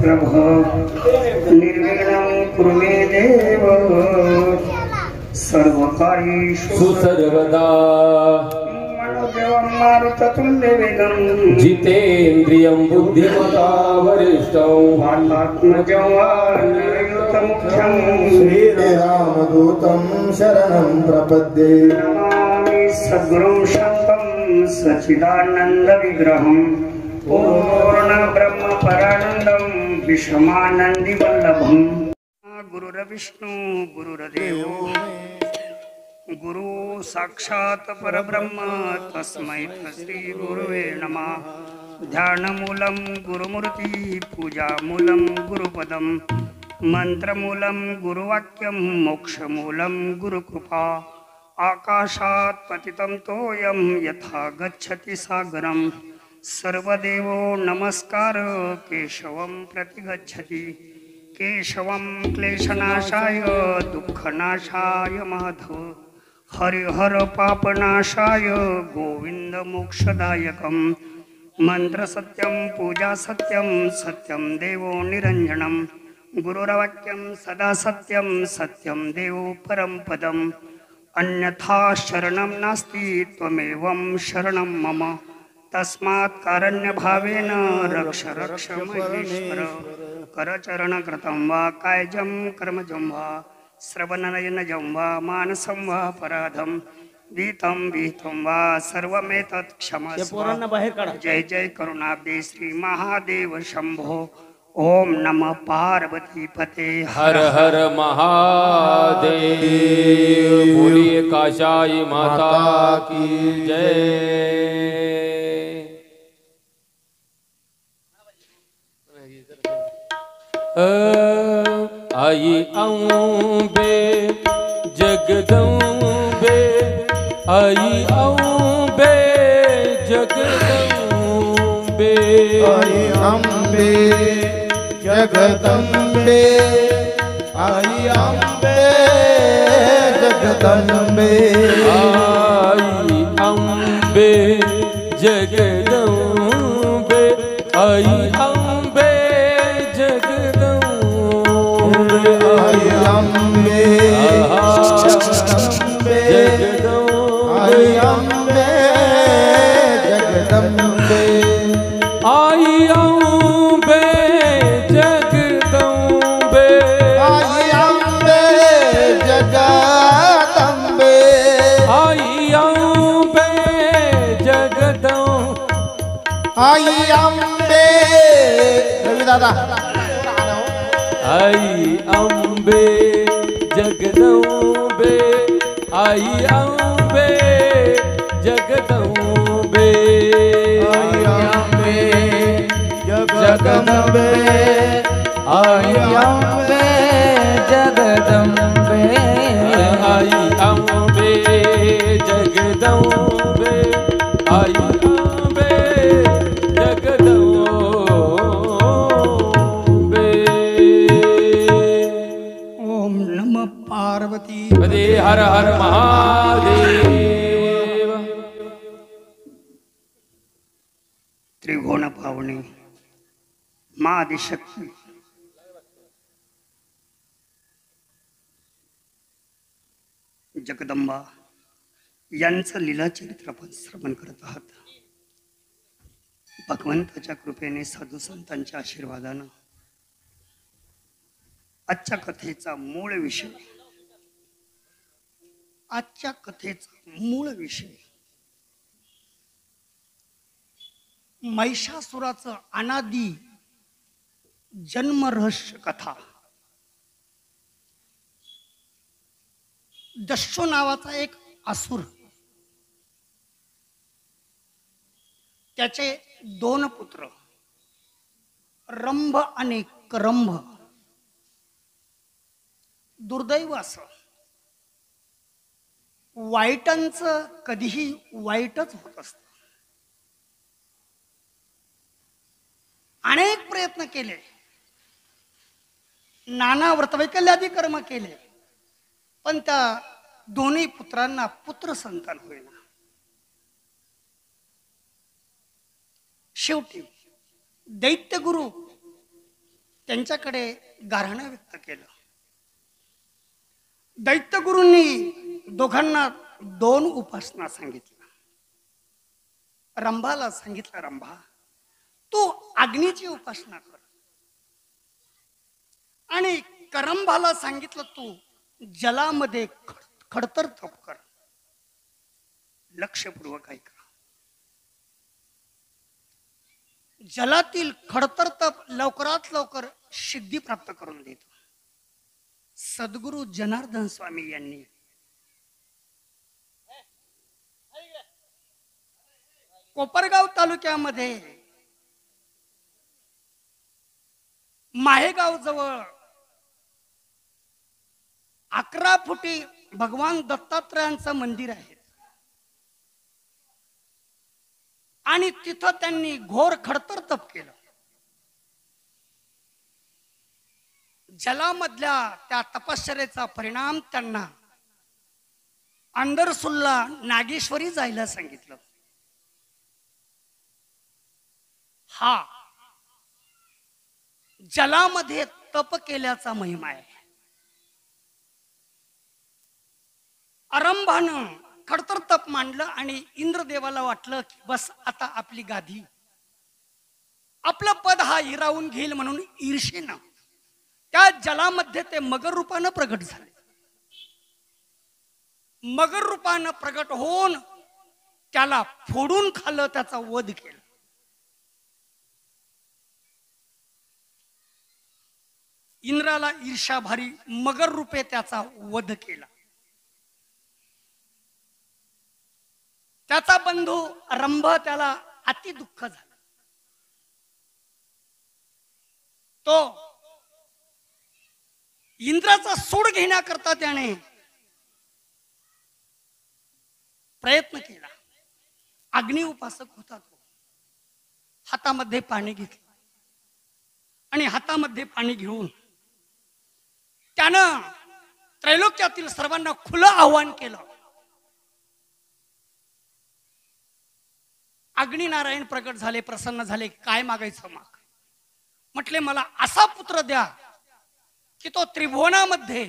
प्रभ निर्विघ्नं कुरु मे देव सर्वकार्येषु सर्वदा मनोजवं मारुततुल्यवेगं जितेन्द्रियं बुद्धिमता वरिष्ठं वातात्मजं नरयुतमुख्यं श्रीरामदूतं शरणं प्रपद्ये नमामि सद्गुरुं शान्तं सच्चिदानन्दविग्रहम् पूर्ण ब्रह्म परानंदम विषमानंदी वल्लभम गुरुर्विष्णु गुरुर्देवो गुरु साक्षात परब्रह्म तस्मै श्री गुरुवे नमः ध्यानमूलं गुरुमूर्ति पूजामूलं गुरुपदम मंत्रमूलं गुरुवाक्यं मोक्षमूलं गुरुकृपा आकाशात् पतितं तोयं यथा गच्छति सागरम् सर्वदेवो नमस्कार केशवं प्रतिगच्छति केशवं क्लेशनाशाय दुःखनाशाय माधव हरिहर पापनाशाय गोविंद मोक्षदायकं मंत्र सत्यं पूजा सत्यं सत्यं देवो निरंजनं गुरुर्वाक्यं सदा सत्यं सत्यं देवो परं पदम् अन्यथा शरणं नास्ति त्वमेवं शरणं मम तस्मात् कारण्य भावेन रक्ष रक्ष महेश्वर करचरण कृतं वा कायजं कर्मजं वा श्रवणनयनजं वा मानसं वा अपराधं विहितं विहितं वा सर्वमेतत् क्षमस्व जय जय करुणाब्दे श्री महादेव शंभो ओम नमः पार्वती पते हर हर महादेव बोलिए काशाई माता की जय। आई अम्बे जगदम्बे आई अम्बे जगदम्बे आई अम्बे जगदम्बे आई अम्बे जगदम्बे आई अम्बे जगदम्बे आई अम्बे जगदम्बे आई अम्बे जगदम्बे आई अम्बे जगदम्बे आई अम्बे जगदम्बे आई अम्बे जगदम्बे आई अम्बे जगदम्बे आई अम्बे रवि दादा आई अम्बे जगदम्बे आई अम्बे जगदम्बे आई अम्बे जगदम्बे आई अम्बे जगदम्बे आई अम्बे जगदम्बे आई अम्बे जगदम्बे। ओम नमः पार्वती पदे हर हर महादेव। त्रिभुवन पावनी माँ आदिशक्ती जगदंबा यांचं लीला चरित्र आपण श्रवण करत आहात। भगवंताच्या कृपेने साधू संतांच्या आशीर्वादानं आजच्या कथेचा मूळ विषय महिषासुराचं अनादी जन्म रहस्य कथा। दस्यु नावाचा एक असुर, त्याचे दोन पुत्र रंभ आणि करंभ। दुर्दैव असं वाईटांचं कधीही वाईटच होत असतं। अनेक प्रयत्न केले, नाना व्रतवैकल्यादी कर्म केले, पण त्या दोन्ही पुत्रांना पुत्र संतान होईना। शेवटी दैत्यगुरु त्यांच्याकडे गाऱ्हाणं व्यक्त केलं. दैत्यगुरूंनी दोघांना 2 उपासना सांगितल्या. रंभाला सांगितलं, रंभा तू अग्नीची उपासना कर, आणि करंभाला सांगितलं तू जलामध्ये खडतर तप कर. लक्षपूर्वक ऐका. जलातील खडतर तप लवकरात लवकर सिद्धी प्राप्त करून देतो. सद्गुरु जनार्दन स्वामी यांनी कोपरगाव तालुक्यामध्ये माहेगाव जवळ 11 फुटी भगवान दत्तात्रयांचं मंदिर आहे, आणि तिथं त्यांनी घोर खडतर तप केलं. जलामधल्या त्या तपश्चर्याचा परिणाम त्यांना अंदरसुल्ला नागेश्वरी जायला सांगितलं. हा जलामध्ये तप केल्याचा महिमा आहे. आरंभानं खडतर तप मांडलं आणि इंद्रदेवाला वाटलं की बस आता आपली गादी, आपलं पद हा हिरावून घेईल, म्हणून ईर्षेनं त्या जलामध्ये ते मगर रूपानं प्रगट झाले. मगर रूपानं प्रगट होऊन त्याला फोडून खाल्लं, त्याचा वध केला. इंद्राला ईर्षाभारी मगर रूपे त्याचा वध केला. त्याचा बंधू रंभ त्याला अति दुःख झालं. तो इंद्राचा सूड घेण्याकरता त्याने प्रयत्न केला. अग्नि उपासक होता तो. हातामध्ये पाणी घेतलं आणि हातामध्ये पाणी घेऊन त्यानं त्रैलोक्यातील सर्वांना खुलं आव्हान केलं. अग्निनारायण प्रगट झाले, प्रसन्न झाले. काय मागायचं माग. म्हटले मला असा पुत्र द्या की तो त्रिभुवनामध्ये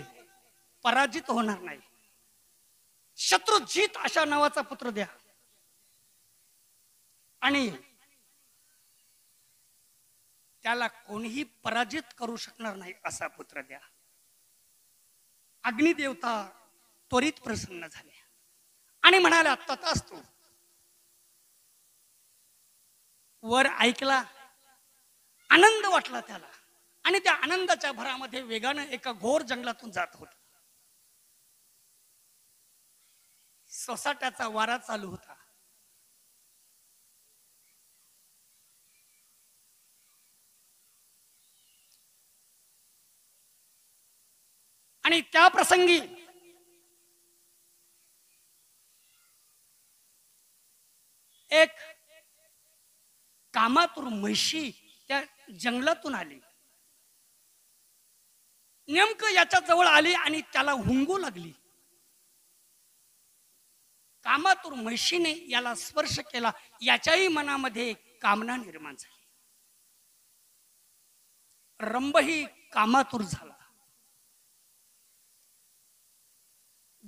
पराजित होणार नाही. शत्रुजीत अशा नावाचा पुत्र द्या, आणि त्याला कोणीही पराजित करू शकणार नाही असा पुत्र द्या. अग्निदेवता त्वरित प्रसन्न झाले आणि म्हणाल्या तथास्तु. वर ऐकला, आनंद वाटला त्याला, आणि त्या आनंदाच्या भरामध्ये वेगानं एका घोर जंगलातून जात होता. सोसाट्याचा वारा चालू होता. आणि त्या प्रसंगी एक कामातूर म्हशी त्या जंगलातून आली. नेमकं याच्या जवळ आली आणि त्याला हुंगू लागली. कामातूर म्हशीने याला स्पर्श केला. याच्याही मनामध्ये कामना निर्माण झाली. रंभही कामातूर झाला.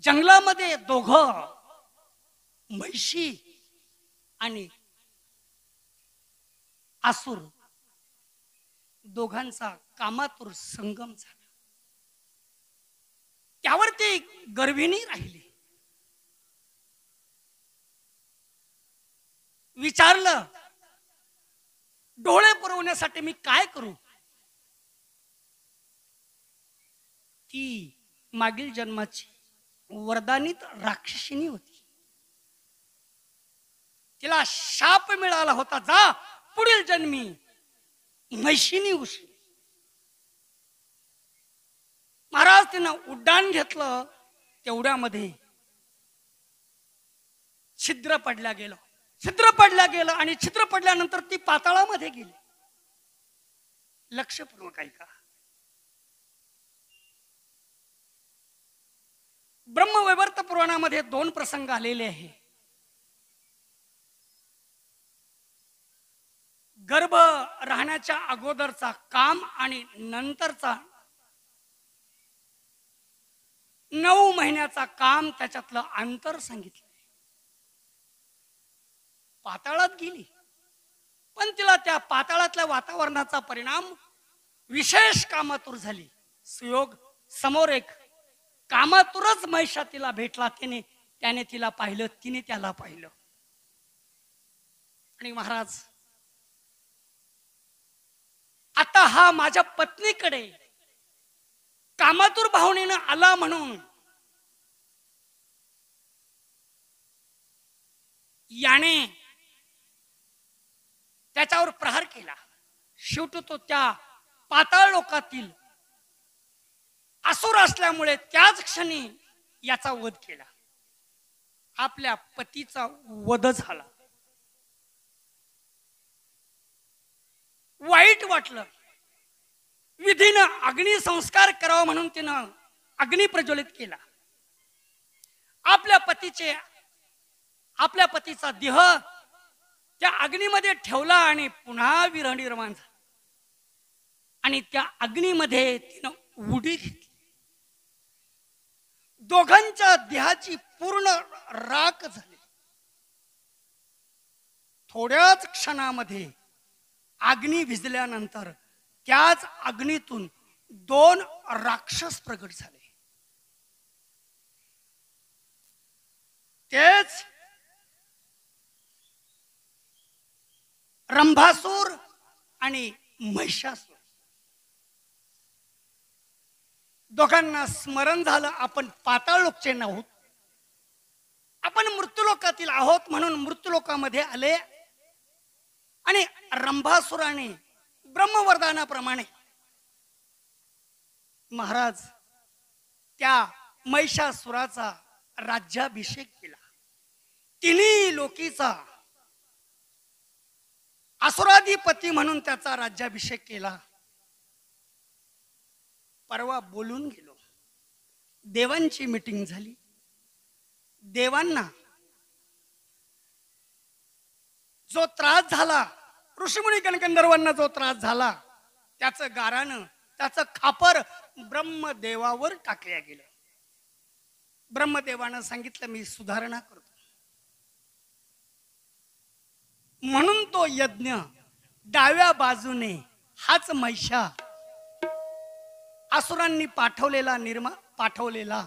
जंगलामध्ये दोघं म्हशी आणि आसुर दोघांचा कामातूर संगम झाला. त्यावर ती गर्भिणी राहिली. विचारलं, डोळे पुरवण्यासाठी मी काय करू? ती मागील जन्माची वरदानीत राक्षसिनी होती. तिला शाप मिळाला होता, जा पुढील जन्मी म्हैशिनी होशील. महाराज तिनं उड्डाण घेतलं. तेवढ्यामध्ये छिद्र पडल्या गेलं. छिद्र पडल्या गेलं आणि छिद्र पडल्यानंतर ती पाताळामध्ये गेली. लक्षपूर्वक ऐका. ब्रह्मवैवर्त पुराणामध्ये 2 प्रसंग आलेले आहे. गर्भ राहण्याच्या अगोदरचा काम आणि नंतरचा 9 महिन्याचा काम त्याच्यातलं अंतर सांगितलं. पाताळात गेली, पण तिला त्या पाताळातल्या वातावरणाचा परिणाम विशेष कामातूर झाली. सुयोग समोर एक कामातूरच महिषा तिला भेटला. त्याने तिला पाहिलं, तिने त्याला पाहिलं. आणि महाराज, आता हा माझ्या पत्नीकडे कामातूर भावनेनं आला म्हणून याने त्याच्यावर प्रहार केला. शेवटी तो त्या पाताळ लोकातील असुर असल्यामुळे त्याच क्षणी याचा वध केला. आपल्या पतीचा वध झाला. वाईट वाटलं. विधीनं अग्निसंस्कार करावा म्हणून तिनं अग्नी प्रज्वलित केला. आपल्या पतीचा देह त्या अग्नीमध्ये ठेवला आणि पुन्हा विरह निर्माण झाला. आणि त्या अग्नीमध्ये तिनं उडी घेतली. दोघांच्या देहाची पूर्ण राख झाली. थोड्याच क्षणामध्ये अग्नी विझल्यानंतर त्याच अग्नीतून 2 राक्षस प्रगट झाले. तेच रंभासूर आणि महिषासूर. दोघांना स्मरण झालं, आपण पाताळ लोकचे आहोत, आपण मृत्यूलोकातील आहोत म्हणून मृत्यूलोकामध्ये आले. आणि रंभासुराने ब्रह्मवरदानाप्रमाणे महाराज त्या महिषासुराचा राज्याभिषेक केला. तिन्ही लोकीचा असुराधिपती म्हणून त्याचा राज्याभिषेक केला. परवा बोलून गेलो, देवांची मीटिंग झाली. देवांना जो त्रास झाला, ऋषीमुनी गणगंधर्वांना जो त्रास झाला, त्याचं गारानं, त्याचं खापर ब्रह्मदेवावर टाकल्या गेलं. ब्रह्मदेवानं सांगितलं, मी सुधारणा करतो. म्हणून तो यज्ञ डाव्या बाजूने हाच महिषा असुरांनी पाठवलेला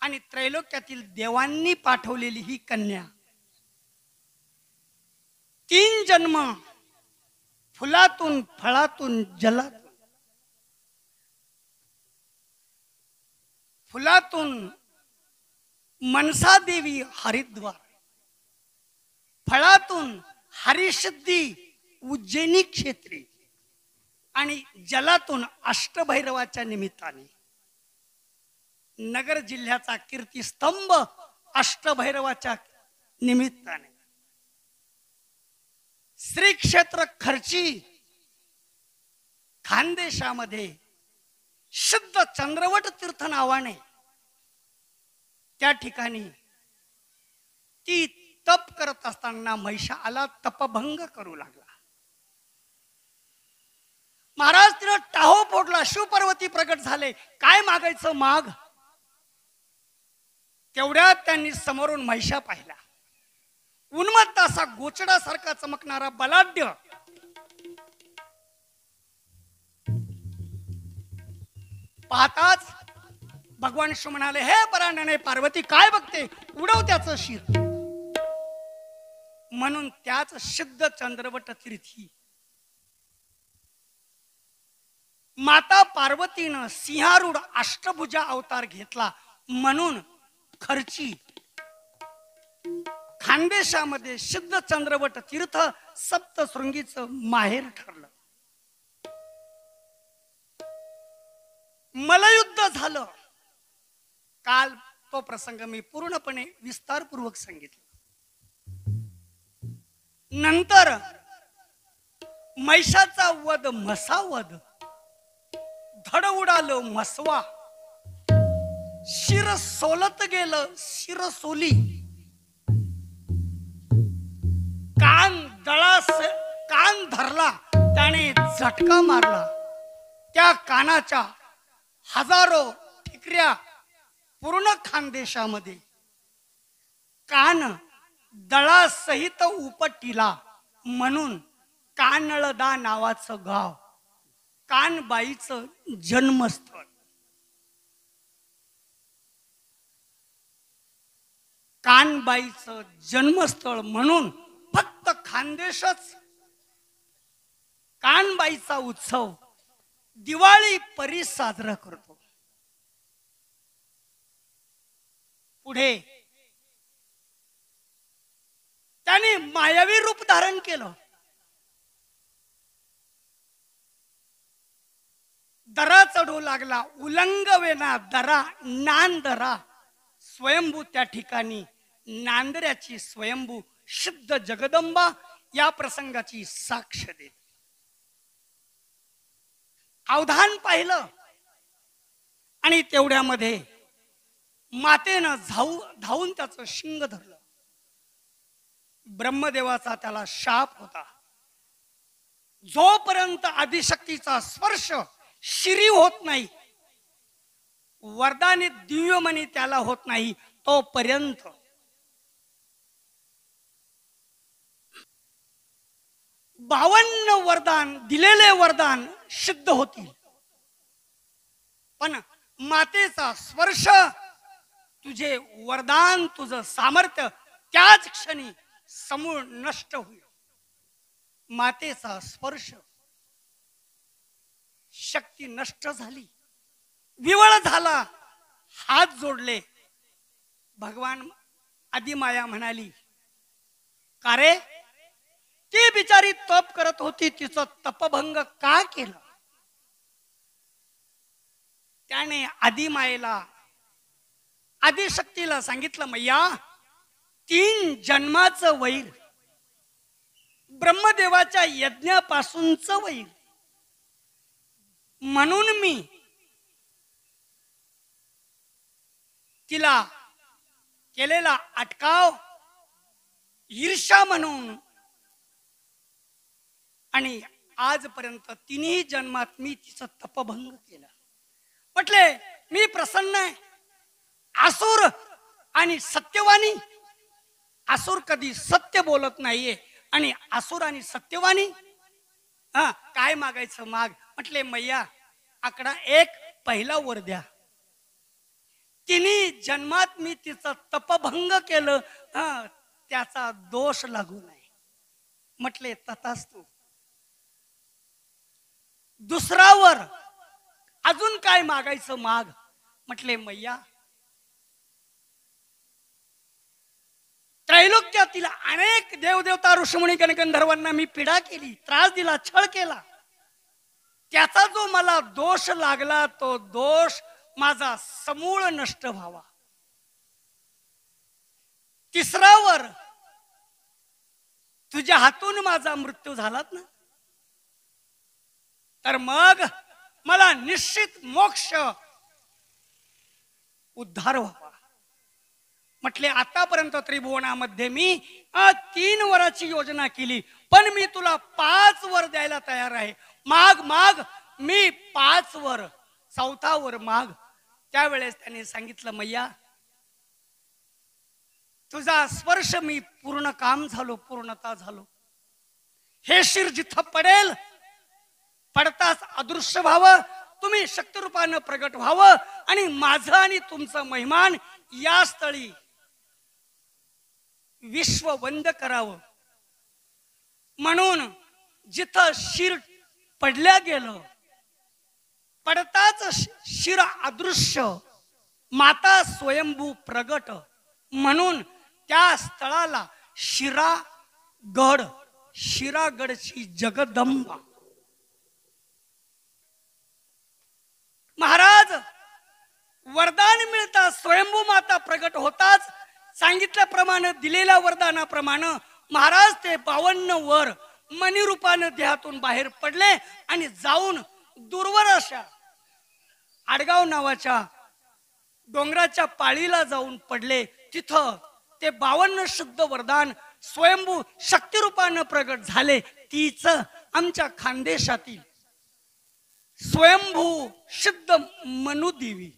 आणि त्रैलोक्यातील देवांनी पाठवलेली ही कन्या 3 जन्म फुलातून, फळातून, जलातून, फुलातून मनसा देवी हरिद्वार, फळातून हरिसिद्धी उज्जैनी क्षेत्री आणि जलातून अष्टभैरवाच्या निमित्ताने नगर जिल्ह्याचा कीर्तिस्तंभ अष्टभैरवाच्या निमित्ताने श्री क्षेत्र खर्ची खानदेशामध्ये शुद्ध चंद्रवट तीर्थ नावाने त्या ठिकाणी ती तप करत असताना महिषा आला, तपभंग करू लागला. महाराज तिनं टाहो फोडला, शिवपार्वती प्रगट झाले. काय मागायचं माग. तेवढ्यात त्यांनी समोरून महिषा पाहिला. उन्मत्त असा गोचडासारखा चमकणारा बलाढ्य पाहताच भगवान शिव म्हणाले, हे परांडणे, पार्वती काय बघते, उडव त्याचं शिर. म्हणून त्याच शुद्ध चंद्रवट तीर्थी माता पार्वतीनं सिंहारूढ अष्टभुजा अवतार घेतला. म्हणून खर्ची खानदेशामध्ये शुद्ध चंद्रवट तीर्थ सप्तशृंगीचं माहेर ठरलं. मल्लयुद्ध झालं. काल तो प्रसंग मी पूर्णपणे विस्तारपूर्वक सांगितला. नंतर महिषाचा वध, म्हसावध, धड उडालं म्हसवा, शिर सोलत गेलं कान कान धरला, त्याने झटका मारला. त्या कानाच्या हजारो ठिकऱ्या पूर्ण खानदेशामध्ये कान दळासहित उपटिला. म्हणून कानळदा नावाचं गाव, कानबाईचं जन्मस्थळ. कानबाईचं जन्मस्थळ म्हणून फक्त खानदेशच कानबाईचा उत्सव दिवाळी परी साजरा करतो. पुढे त्याने मायावी रूप धारण केलं. दरा चढू लागला, उलंग वेना दरा नांदरा. स्वयंभू त्या ठिकाणी नांदऱ्याची स्वयंभू शुद्ध जगदंबा या प्रसंगाची साक्ष देते. अवधान पाहिलं आणि तेवढ्यामध्ये मातेनं धावून त्याचं शिंग धरलं. ब्रह्मदेवाचा त्याला शाप होता. जोपर्यंत आदिशक्तीचा स्पर्श शिरी होत नाही, वरदानी दिव्यमणी त्याला होत नाही, तोपर्यंत बावन्न वरदान दिलेले वरदान सिद्ध होतील. पण मातेचा स्पर्श, तुझे वरदान, तुझं सामर्थ्य त्याच क्षणी समूळ नष्ट होईल. मातेचा स्पर्श, शक्ती नष्ट झाली, विवळ झाला. हात जोडले. भगवान आदिमाया म्हणाली, का रे, ती बिचारी तप करत होती, तिचं तपभंग का केलं? त्याने आदिमायेला, आदिशक्तीला सांगितलं, मैया, 3 जन्माचं वैर, ब्रह्मदेवाच्या यज्ञापासूनचं वैर, म्हणून मी तिला केलेला अटकाव ईर्ष्या म्हणून, आणि आजपर्यंत 3 जन्मात मी तिचं तपभंग केलं. म्हटले, मी प्रसन्न आहे. असुर आणि सत्यवानी, असुर कधी सत्य बोलत नाहीये, आणि असुर आणि सत्यवानी काय मागायचं माग. म्हटले, मैया, आकडा 1 पहिला वर द्या. 3 जन्मात मी तिचं तपभंग केलं, त्याचा दोष लागू नये. म्हटले, तथास्तु. दुसरा वर, अजून काय मागायचं माग. म्हटले, मैया, त्रैलोक्यातील अनेक देवदेवता ऋषीमुनी गणगंधर्वांना मी पीडा केली, त्रास दिला, छळ केला. त्याचा जो मला दोष लागला, तो दोष माझा समूळ नष्ट व्हावा. तिसरा वर, तुझ्या हातून माझा मृत्यू झालात ना, तर मग मला निश्चित मोक्ष, उद्धार व्हावा. म्हटले, आतापर्यंत त्रिभुवनामध्ये मी 3 वराची योजना केली, पण मी तुला 5 वर द्यायला तयार आहे. माग माग, मी 5 वर, 4था वर माग. त्यावेळेस त्याने सांगितलं, मैया, तुझा स्पर्श मी पूर्ण काम झालो, पूर्णता झालो. हे शिर जिथं पडेल, पडताच अदृश्य व्हावं, तुम्ही शक्तिरूपानं प्रगट व्हावं, आणि माझं आणि तुमचं महिमान या स्थळी विश्व वंद करावं. म्हणून जिथं शिर पडल्या गेलं, पडताच शिर अदृश्य, माता स्वयंभू प्रगट, म्हणून त्या स्थळाला शिरागड, शिरागडची जगदंबा. महाराज, वरदान मिळता स्वयंभू माता प्रगट होताच सांगितल्याप्रमाणे, दिलेल्या वरदानाप्रमाणे महाराज ते 52 वर मणिरूपानं देहातून बाहेर पडले आणि जाऊन दूरवर अशा आडगाव नावाच्या डोंगराच्या पाळीला जाऊन पडले. तिथं ते 52 शुद्ध वरदान स्वयंभू शक्तिरूपानं प्रगट झाले. तीच आमच्या खानदेशातील स्वयंभू सिद्ध मनुदेवी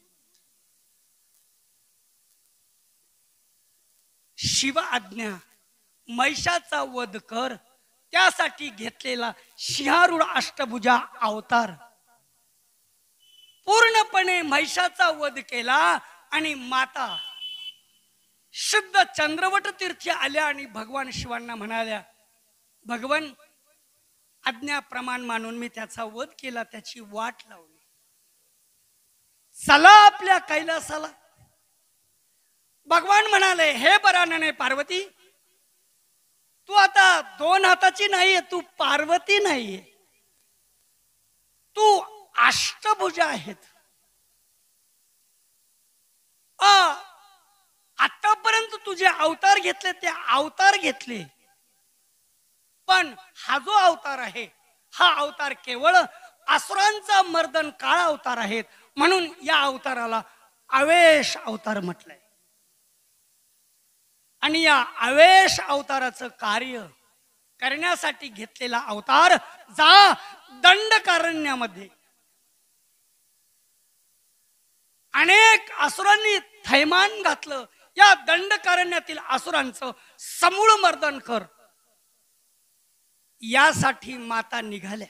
शिव आज्ञा महिषाचा वध कर त्यासाठी घेतलेला सिंहारूढ अष्टभुजा अवतार पूर्णपणे महिषाचा वध केला आणि माता शुद्ध चंद्रवट तीर्थी आल्या आणि भगवान शिवांना म्हणाल्या, भगवान आज्ञा प्रमाण मानून मी त्याचा वध केला, त्याची वाट लावली, चला आपल्या कैलासाला. भगवान म्हणाले, हे परानने पार्वती, तू आता दोन हाताची नाहीये, तू पार्वती नाहीये, तू अष्टभुजा आहेत. आतापर्यंत तुझे अवतार घेतले ते अवतार घेतले, पण हा जो अवतार आहे हा अवतार केवळ असुरांचा मर्दन काळ अवतार आहेत, म्हणून या अवताराला आवेश अवतार म्हटलंय. आणि या आवेश अवताराचं कार्य करण्यासाठी घेतलेला अवतार जा दंडकारण्यामध्ये अनेक असुरांनी थैमान घातलं, या दंडकारण्यातील असुरांचं समूळ मर्दन कर. यासाठी माता निघाल्या,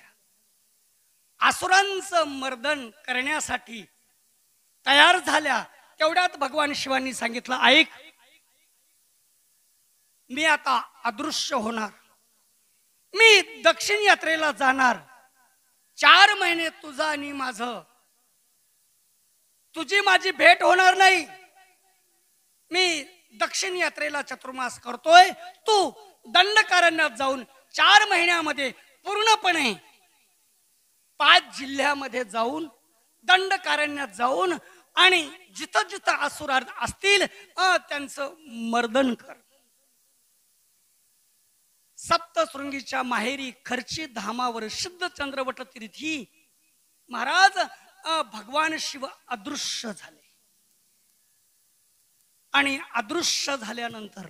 असुरांचं मर्दन करण्यासाठी तयार झाल्या. तेवढ्यात भगवान शिवांनी सांगितलं, ऐक, मी आता अदृश्य होणार, मी दक्षिण यात्रेला जाणार, 4 महिने तुझं आणि माझं, तुझी माझी भेट होणार नाही. मी दक्षिण यात्रेला चतुर्मास करतोय, तू दंडकारण्यात जाऊन 4 महिन्यामध्ये पूर्णपणे 5 जिल्ह्यामध्ये जाऊन दंडकारण्यात जाऊन आणि जिथं जिथं असुर असतील त्यांचं मर्दन कर. सप्तशृंगीच्या माहेरी खर्ची धामावर सिद्ध चंद्रवट तीर्थी महाराज भगवान शिव अदृश्य झाले. आणि अदृश्य झाल्यानंतर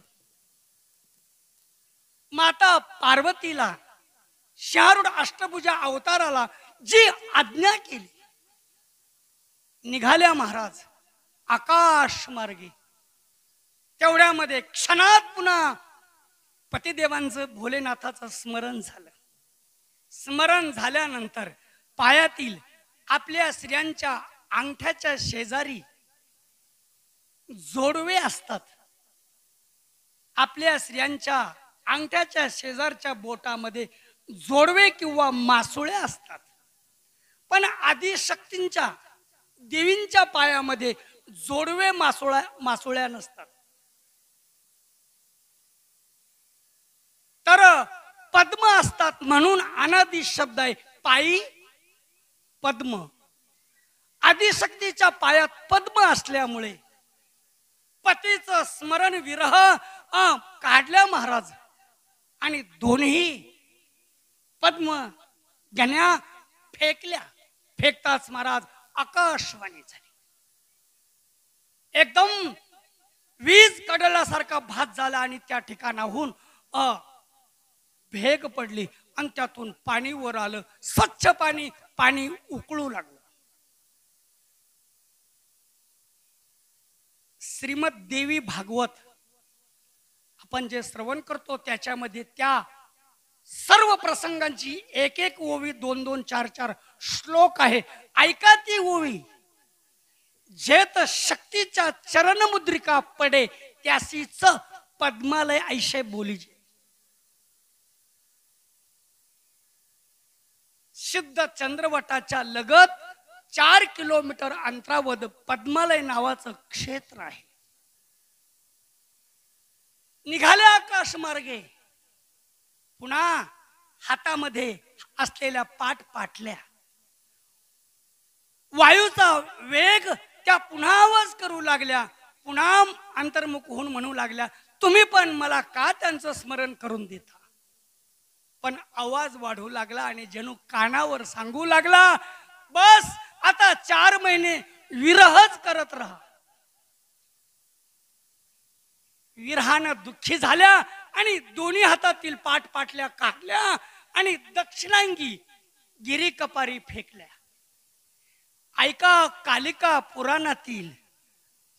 माता पार्वतीला सिंहारूढ अष्टभुजा अवताराला जी आज्ञा केली, निघाल्या महाराज आकाश मार्गे. तेवढ्यामध्ये क्षणात पुन्हा पतिदेवांचं भोलेनाथाचं स्मरण झालं. स्मरण झाल्यानंतर पायातील आपल्या स्त्रियांच्या अंगठ्याच्या शेजारी जोडवे असतात, आपल्या स्त्रियांच्या अंगठ्याच्या शेजारच्या बोटामध्ये जोडवे किंवा मासोळे असतात, पण आदिशक्तींच्या देवींच्या पायामध्ये जोडवे मासोळ्या नसतात. तर पद्म असतात, म्हणून अनादि शब्द आहे पायी पद्म. आदिशक्तीच्या पायात पद्म असल्यामुळे पतीचं स्मरण विरह काढल्या महाराज आणि दोन्ही पद्म गण्या फेकल्या. फेकताच महाराज आकाशवाणी झाली, एकदम वीज कडल्यासारखा भात झाला आणि त्या ठिकाणाहून भेग पडली आणि त्यातून पाणी वर आलं, स्वच्छ पाणी, पाणी उकळू लागलं. श्रीमद देवी भागवत आपण जे श्रवण करतो त्याच्यामध्ये त्या सर्व प्रसंगांची एक एक ओवी 2-2, 4-4 श्लोक आहे. ऐका ती ओवी. जेत शक्तीच्या चरण मुद्रिका पडे त्यासीच पद्मालय ऐशे बोलीजे. सिद्ध चंद्रवटाच्या लगत 4 किलोमीटर अंतरावर पद्मालय नावाचं क्षेत्र आहे. निघाल्या आकाश मार्गे. पुन्हा हातामध्ये असलेल्या पाटल्या वायूचा वेग त्या पुन्हा आवाज करू लागल्या. पुन्हा अंतर्मुख होऊन म्हणू लागल्या, तुम्ही पण मला का त्यांचं स्मरण करून देता. पण आवाज वाढू लागला आणि जणू कानावर सांगू लागला, बस आता 4 महिने विरहच करत राहा. विरहानं दुःखी झाल्या आणि दोन्ही हातातील पाटल्या काढल्या आणि दक्षिणांगी गिरी कपारी फेकल्या. ऐका कालिका पुराणातील,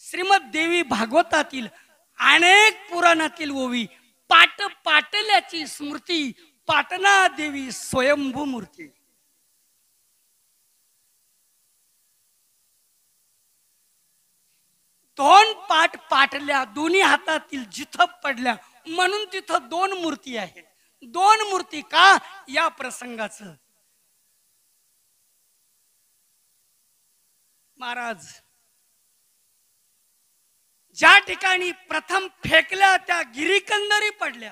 श्रीमद देवी भागवतातील, अनेक पुराणातील ओवी. पाटल्याची स्मृती, पाटणा देवी स्वयंभू मूर्ती. दोन पाट पाटल्या, दोन्ही हातातील जिथं पडल्या, म्हणून तिथं दोन मूर्ती आहेत. दोन मूर्ती का? या प्रसंगाचं महाराज ज्या ठिकाणी प्रथम फेकल्या त्या गिरीकंदरी पडल्या,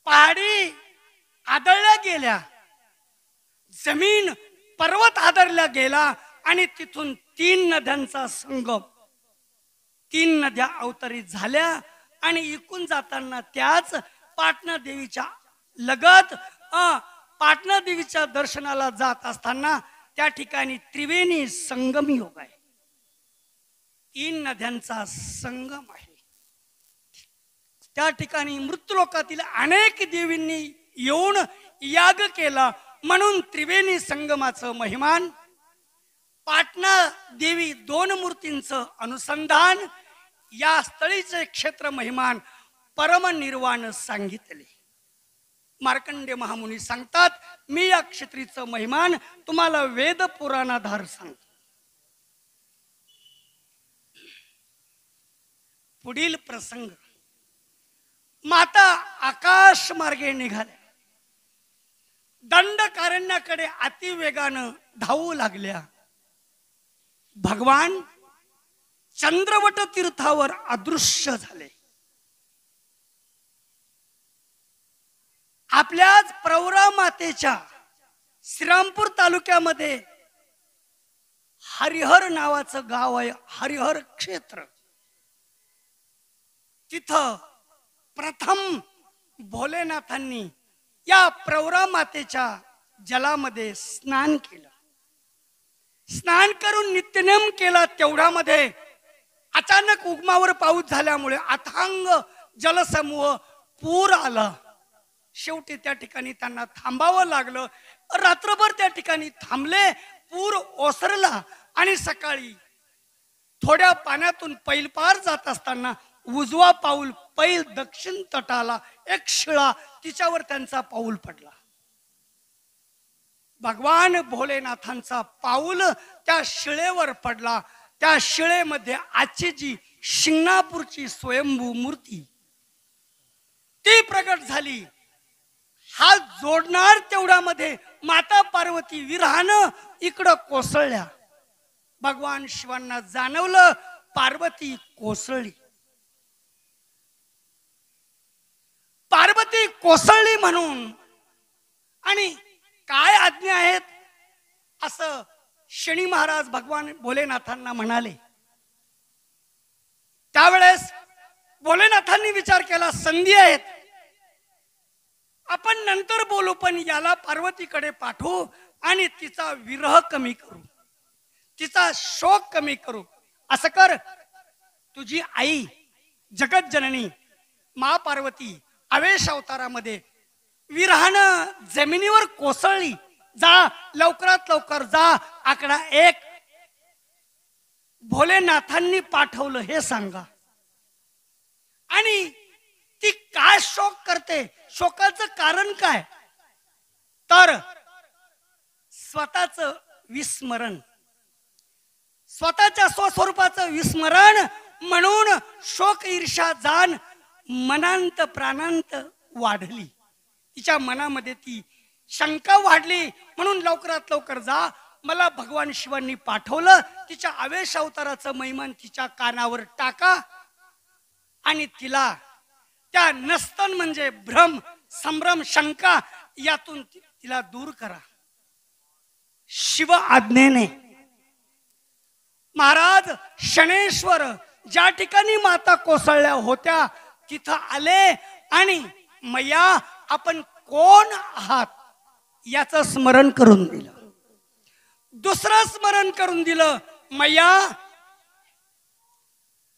पहाडी आदळल्या गेल्या, जमीन पर्वत आदरल्या गेला आणि तिथून 3 नद्यांचा संगम, 3 नद्या अवतरित झाल्या आणि इकून जाताना त्याच पाटणा देवीच्या लगत पाटणा देवीच्या दर्शनाला जात असताना त्या ठिकाणी त्रिवेणी संगम योग आहे. 3 नद्यांचा संगम आहे. त्या ठिकाणी मृत्यूलोकातील अनेक देवींनी येऊन याग केला, म्हणून त्रिवेणी संगमाचं महिमान. पाटणा देवी 2 मूर्तींचं अनुसंधान, या स्थळीचे क्षेत्र महिमान परमनिर्वाण सांगितले. मार्कंडे महामुनी सांगतात, मी या क्षेत्रीचं महिमान तुम्हाला वेद पुराणाधार सांगतो. पुढील प्रसंग, माता आकाश मार्गे निघाल्या, दंडकारण्याकडे अतिवेगानं धावू लागल्या. भगवान चंद्रवट तीर्थावर अदृश्य झाले. आपल्याच प्रवरा मातेच्या श्रीरामपूर तालुक्यामध्ये हरिहर नावाचं गाव आहे, हरिहर क्षेत्र. तिथं प्रथम भोलेनाथांनी या प्रवरा मातेच्या जलामध्ये स्नान केलं. स्नान करून नित्यनेम केला. तेवढ्यामध्ये अचानक उगमावर पाऊस झाल्यामुळे अथांग जलसमूह पूर आला. शेवटी त्या ठिकाणी त्यांना थांबावं लागलं. रात्रभर त्या ठिकाणी थांबले. पूर ओसरला आणि सकाळी थोड्या पाण्यातून पैलपार जात असताना उजवा पाऊल पैल दक्षिण तटाला एक शिळा, तिच्यावर त्यांचा पाऊल पडला. भगवान भोलेनाथांचा पाऊल त्या शिळेवर पडला. त्या शिळेमध्ये आजची जी शिंगणापूरची स्वयंभू मूर्ती ती प्रगट झाली. हात जोडणार तेवढ्यामध्ये माता पार्वती विरहानं इकडं कोसळल्या. भगवान शिवांना जाणवलं पार्वती कोसळली. पार्वती कोसळली म्हणून आणि काय आज्ञा आहेत असं शनी महाराज भगवान भोलेनाथांना म्हणाले. त्यावेळेस भोलेनाथांनी विचार केला, संधी आहेत, आपण नंतर बोलू, पण याला पार्वतीकडे पाठवू आणि तिचा विरह कमी करू, तिचा शोक कमी करू. असं कर, तुझी आई जगत जननी मा पार्वती आवेश अवतारामध्ये विरहानं जमिनीवर कोसळली. जा, लवकरात लवकर जा. आकडा 1 भोलेनाथांनी पाठवलं हे सांगा. आणि ती काय शोक करते, शोकाचं कारण काय? तर स्वतःचं विस्मरण, स्वतःच्या स्वस्वरूपाचं विस्मरण म्हणून शोक ईर्षा जाण मनांत प्राणांत वाढली. तिच्या मनामध्ये ती शंका वाढली. म्हणून लवकरात लवकर जा, मला भगवान शिवांनी पाठवलं. तिच्या आवेश अवताराचं महिमान तिच्या कानावर टाका आणि तिला त्या नस्तन म्हणजे भ्रम, संभ्रम, शंका यातून तिला दूर करा. शिव आज्ञेने महाराज शनेश्वर ज्या ठिकाणी माता कोसळल्या होत्या तिथं आले आणि मैया आपण कोण आहात याचं स्मरण करून दिलं. दुसरं स्मरण करून दिलं, मैया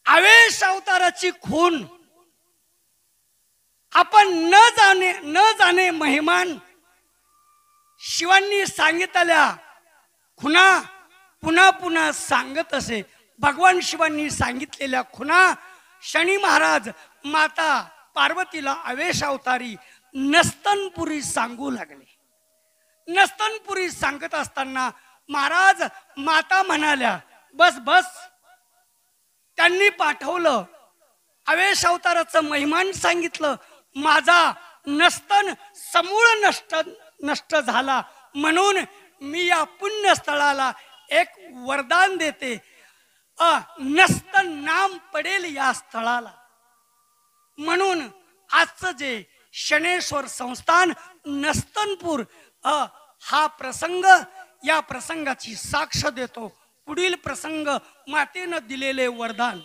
आवेश अवताराची खून, आपण न जाणे महिमान शिवांनी सांगितल्या खुना पुन्हा पुन्हा सांगत असे. भगवान शिवांनी सांगितलेल्या खुना शनी महाराज माता पार्वतीला आवेश अवतारी नस्तनपुरी सांगू लागले. नस्तनपुरी सांगत असताना महाराज माता म्हणाल्या बस बस. त्यांनी पाठवलं, आवेश अवताराचं महिमान सांगितलं. माझा नस्तन समूळ नष्ट झाला म्हणून मी या पुण्यस्थळाला एक वरदान देते. नस्तन नाम पडेल या स्थळाला. म्हणून आजचं जे शनेश्वर संस्थान नस्तनपूर हा प्रसंग, या प्रसंगाची साक्ष देतो. पुढील प्रसंग मातेनं दिलेले वरदान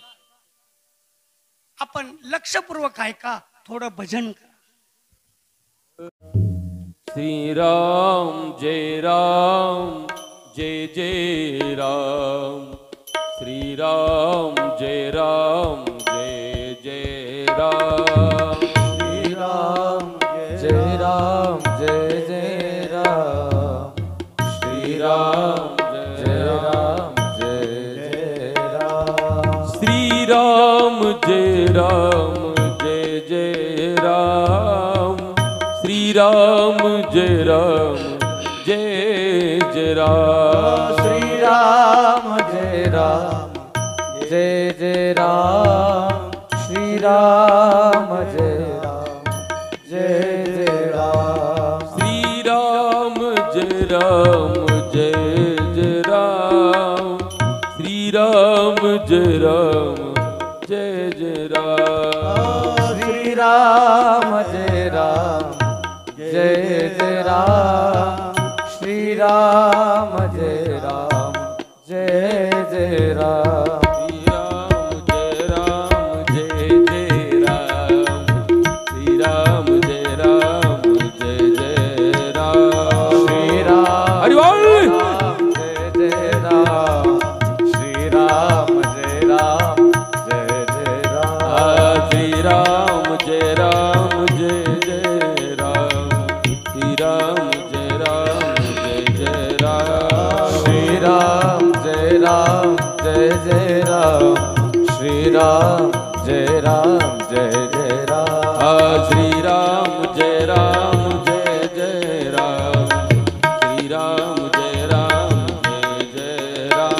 आपण लक्षपूर्वक ऐका. थोडं भजन करा. श्री राम जय राम जय जय राम. श्री राम जय राम जय जय राम. श्री राम जय राम जय जय राम. श्री राम जय राम जय जय राम. श्री राम जय राम जय जय राम. श्री राम जय राम जय जय राम. श्री राम जय राम जय जय राम. श्री राम जय राम जय जय राम. श्री राम जय राम जय जय राम. श्री राम जय राम जय जय राम. श्री राम जय राम जय जय राम. श्री राम जय राम जय जय राम. श्री राम जय राम जय जय राम. श्री राम जय राम जय जय राम. श्री राम हरि बोल. जय जय राम. श्री राम जय राम जय जय राम. श्री राम जय राम जय जय राम. श्री राम जय राम जय जय राम. श्री राम जय राम जय जय राम. श्री राम जय राम जय जय राम. श्री राम जय राम जय जय राम. श्री राम जय राम जय जय राम.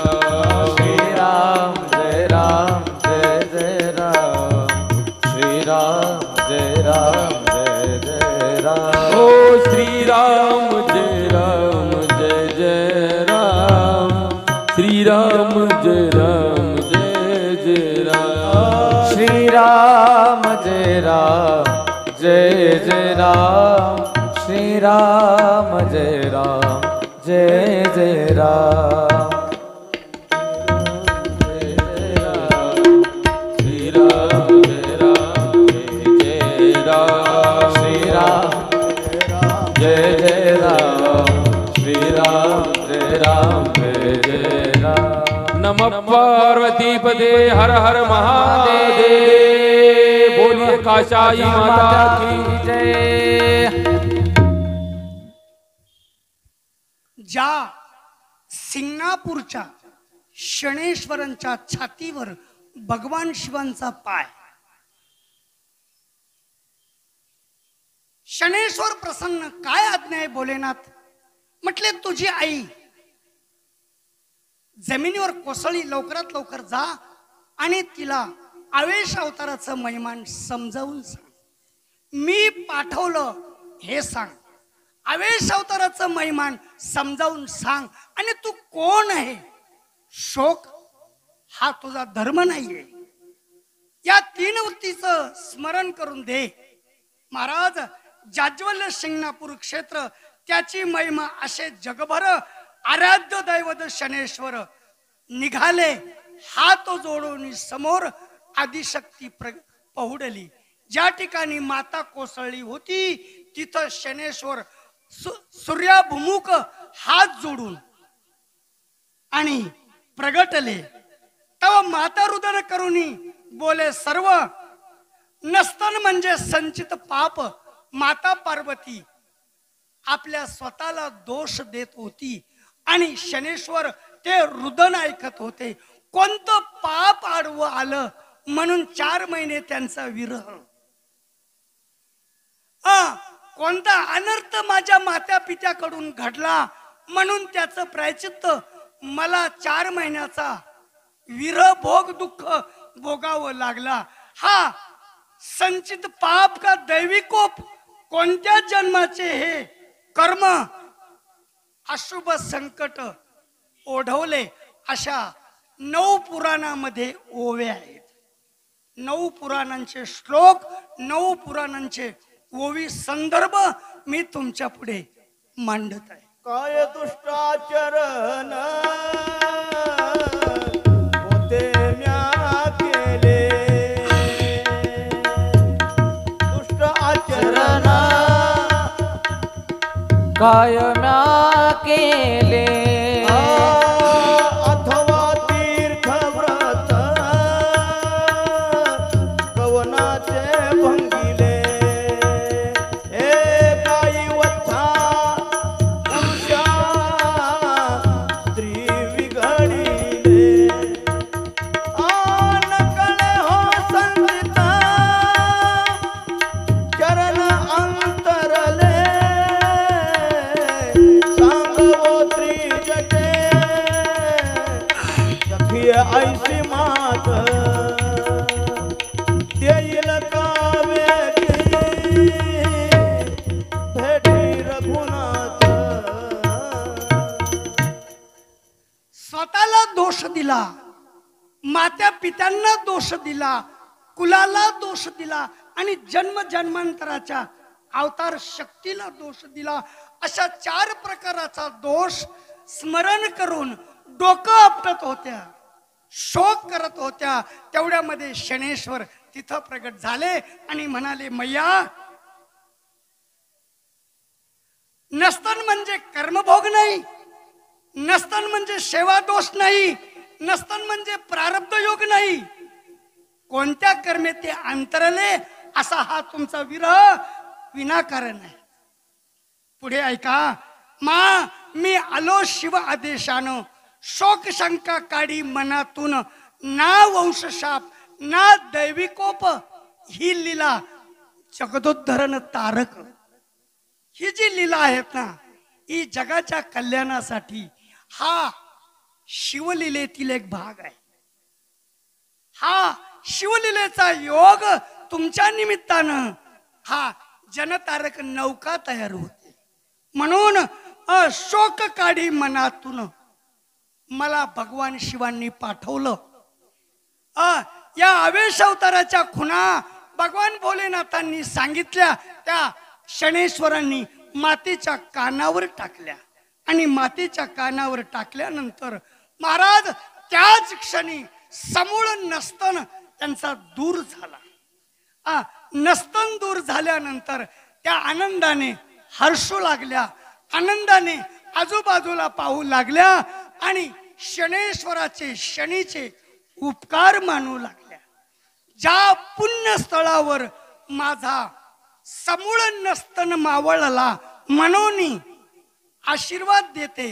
श्री राम जय राम जय जय राम. श्री राम जय राम जय जय राम. ओ श्री राम जय राम जय जय राम. श्री राम जय राम जय जय राम. श्री राम जय राम जय जय राम. श्री राम जय राम जय जय राम. श्री राम जय राम जय जय राम. श्री राम जय जय राम. श्री राम जय राम जय जय राम. नमः पार्वती पदे हर हर महादेव. बोलिए काशाई माता की जय. ज्या सिंगणापूरच्या शनेश्वरांच्या छातीवर भगवान शिवांचा पाय, शनेश्वर प्रसन्न काय आज्ञा आहे भोलेनाथ. म्हटले तुझी आई जमिनीवर कोसळी, लवकरात लवकर जा आणि तिला आवेश अवताराचं महिमान समजावून सांग. मी पाठवलं हे सांग. आवेश अवताराचं महिमान समजावून सांग. आणि तू कोण आहे. शोक हा तुझा धर्म नाहीये. या 3 वृत्तीचं स्मरण करून दे. महाराज जाज्वल्य शिंगणापूर क्षेत्र, त्याची महिमा असे जगभर आराध्य दैवत शनेश्वर निघाले. हात जोडून समोर आदिशक्ती पहुडली. ज्या ठिकाणी माता कोसळली होती तिथं शनेश्वर सूर्याभिमुख हात जोडून आणि प्रगटले. तव माता रुदन करुणी बोले सर्व नस्तन म्हणजे संचित पाप. माता पार्वती आपल्या स्वतःला दोष देत होती आणि शनेश्वर ते रुदन ऐकत होते. कोणतं पाप आडवं आलं म्हणून 4 महिने त्यांचा विरह. कोणता अनर्थ माझ्या मात्या पित्याकडून घडला म्हणून त्याचं प्रायचित्त मला 4 महिन्याचा विरह भोग दुःख भोगावं लागला. हा संचित पाप का दैवी कोप? कोणत्या जन्माचे हे कर्म अशुभ संकट ओढवले? अशा 9 पुराणामध्ये ओवे आहेत. 9 पुराणांचे श्लोक, 9 पुराणांचे ओवी संदर्भ मी तुमच्या पुढे मांडत आहे. काय दुष्टाचरण होते म्या केले, दुष्ट आचरण काय म्या केले, अथवा तीर्थव्रत कवनाचे भंगिले, हे काही वथा पुरुषा स्त्री बिघडिले, नकळे हो संगीता चरण अंतरले, सांगवो त्रिजटे सखी ऐसी मात देईल का वेगळी भेटी रघुनाथ. स्वतःला दोष दिला, मात्या पित्यांना दोष दिला, कुलाला दोष दिला आणि जन्म जन्मांतराच्या अवतार शक्तीला दोष दिला. अशा 4 प्रकाराचा दोष स्मरण करून डोकं आपटत होत्या, शोक करत होत्या. तेवढ्यामध्ये शनेश्वर तिथं प्रगट झाले आणि म्हणाले, मैया, नस्तन म्हणजे कर्मभोग नाही, नस्तन म्हणजे सेवा दोष नाही, नस्तन म्हणजे प्रारब्ध योग नाही. कोणत्या कर्मे ते अंतरले असा हा तुमचा विरह विनाकारण आहे. पुढे ऐका. मा, मी आलो शिव आदेशानं, शोक शंका काढी मनातून, ना वंशशाप ना दैविकोप, ही लीला जगदोद्धरण तारक. ही जी लीला आहेत ना, ही जगाच्या कल्याणासाठी हा शिवलीलेतील एक भाग आहे. हा शिवलीलेचा योग तुमच्या निमित्तानं हा जनतारक नौका तयार होते. म्हणून शोक काढी मनातून मला भगवान शिवांनी पाठवलं. या आवेश अवताराच्या खुणा भगवान भोलेनाथांनी सांगितल्या, त्या शनेश्वरांनी मातेच्या कानावर टाकल्या आणि मातेच्या कानावर टाकल्यानंतर महाराज त्याच क्षणी समूळ नस्तन त्यांचा दूर झाला. नस्तन दूर झाल्यानंतर त्या आनंदाने हर्षू लागल्या, आनंदाने आजूबाजूला पाहू लागल्या आणि शनेश्वराचे शनीचे उपकार मानू लागल्या. ज्या पुण्यस्थळावर माझा समूळ नस्तन मावळला म्हणून आशीर्वाद देते,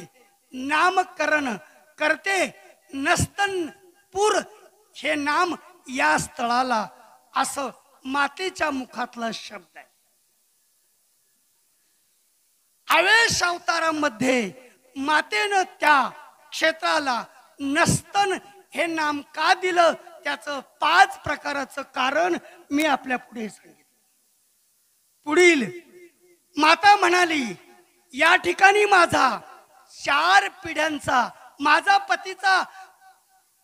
नामकरण करते. नस्तनपूर हे नाम या स्थळाला, असं मातेच्या मुखातला शब्द आहे. आवेश अवतारामध्ये मातेनं त्या क्षेत्राला नस्तन हे नाम का दिलं, त्याचं 5 प्रकाराचं कारण मी आपल्या पुढे सांगितलं. पुढील माता म्हणाली, या ठिकाणी माझा 4 पिढ्यांचा, माझा पतीचा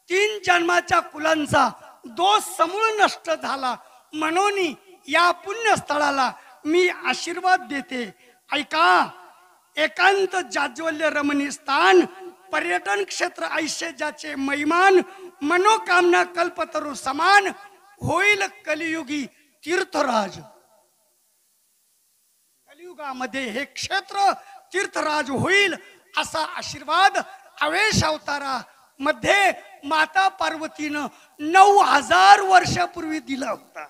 3 जन्माच्या कुलांचा दोष समूळ नष्ट झाला, म्हणून या पुण्यस्थळाला मी आशीर्वाद देते. ऐका. एकांत जाज्वल्य रमणी स्थान, पर्यटन क्षेत्र ऐशे ज्याचे महिमान, मनोकामना कल्पतरू समान, होईल कलियुगी तीर्थराज. कलियुगामध्ये हे क्षेत्र तीर्थराज होईल असा आशीर्वाद आवेश अवतारामध्ये माता पार्वतीनं 9000 वर्षापूर्वी दिला होता.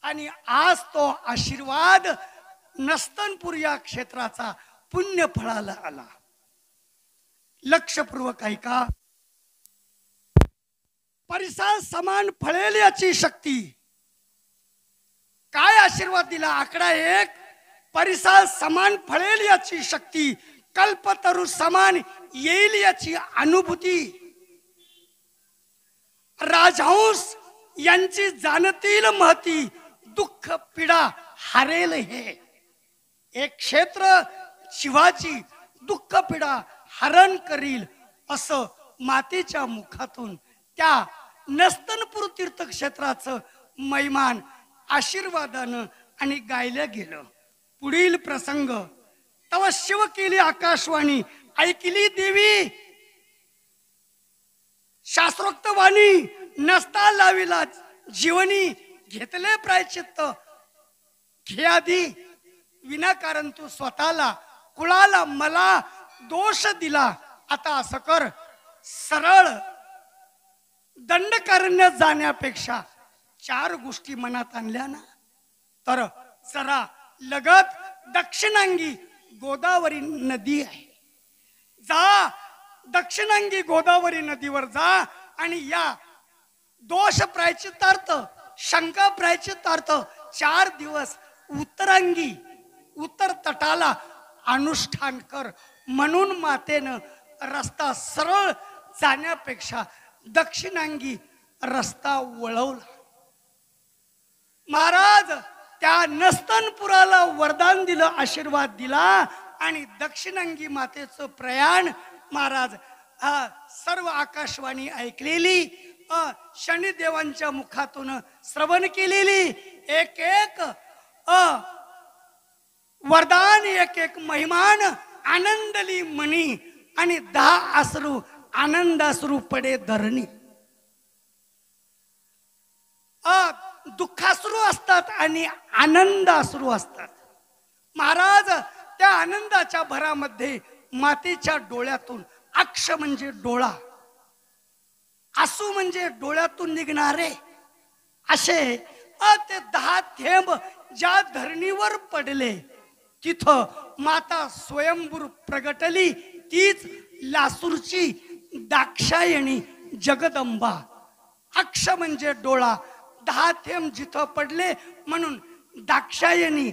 आणि आज तो आशीर्वाद नस्तनपूर या क्षेत्राचा पुण्य फळाला आला. लक्षपूर्वक ऐका. परिसा समान फळेल याची शक्ती. काय आशीर्वाद दिला? आकडा 1. परिसा समान फळेल याची शक्ती, कल्पतरू समान येईल याची अनुभूती, राजहंस यांची जाणतील महती, दुःख पीडा हरेल हे. एक क्षेत्र शिवाची दुःख पीडा हरण करील असं मातेच्या मुखातून त्या नस्तनपूर तीर्थक्षेत्राचं महिमान आशीर्वादानं आणि गायलं गेलं. पुढील प्रसंग. तव शिव केली आकाशवाणी, ऐकली देवी शास्त्रोक्त वाणी, नसता लाविला जीवनी, घेतले प्रायचित्त घे आधी, विनाकारण तू स्वतःला कुळाला मला दोष दिला. आता असं कर, सरळ दंडकारण्यात जाण्यापेक्षा 4 गोष्टी मनात आणल्या ना तर जरा लगत दक्षिणांगी गोदावरी नदी आहे. जा दक्षिणांगी गोदावरी नदीवर जा आणि या दोष प्रायचित्तार्थ, शंका प्रायचित्तार्थ 4 दिवस उत्तरांगी उत्तर तटाला अनुष्ठान कर. म्हणून मातेनं रस्ता सरळ जाण्यापेक्षा दक्षिणांगी रस्ता वळवला. महाराज त्या नस्तनपुराला वरदान दिलं, आशीर्वाद दिला आणि दक्षिणांगी मातेचं प्रयाण महाराज सर्व आकाशवाणी ऐकलेली, शनिदेवांच्या मुखातून श्रवण केलेली, एक एक वरदान, एक एक महिमान आनंदली मणी आणि 10 अश्रू आनंदाश्रू पडे धरणी. दुःखाश्रू असतात आणि आनंदाश्रू असतात. महाराज त्या आनंदाच्या भरामध्ये मातेच्या डोळ्यातून, अक्ष म्हणजे डोळा, आसू म्हणजे डोळ्यातून निघणारे, असे ते 10 थेंब ज्या धरणीवर पडले तिथं माता स्वयंभूर प्रगटली. तीच लासूरची दाक्षायणी जगदंबा. अक्ष म्हणजे डोळा, 10 थेंब जिथं पडले म्हणून दाक्षायणी,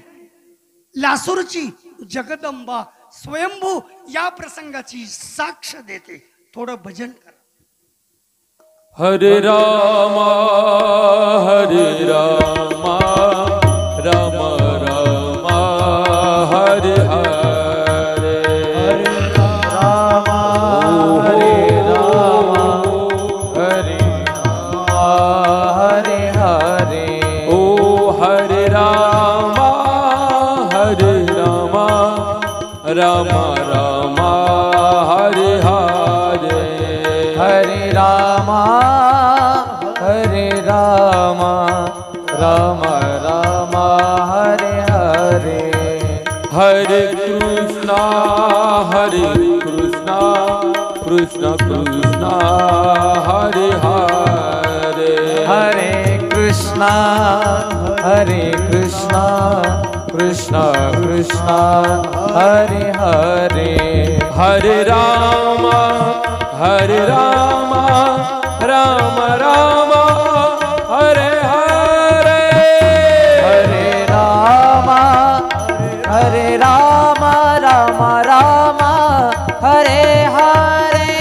लासूरची जगदंबा स्वयंभू या प्रसंगाची साक्ष देते. थोडं भजन करा. हरे रामा राम रामा हरे हरे, हरे रामा हरे रामा हरे रामा हरे हरे. ओ हरे रामा राम रामा हरे हरे, हरे रामा हरे रामा राम रामा हरे हरे. हरे कृष्णा कृष्ण कृष्ण हरे हरे, हरे कृष्णा कृष्ण कृष्ण हरे हरे. हरे राम राम राम हरे हरे, हरे रामा राम राम हरे हरे.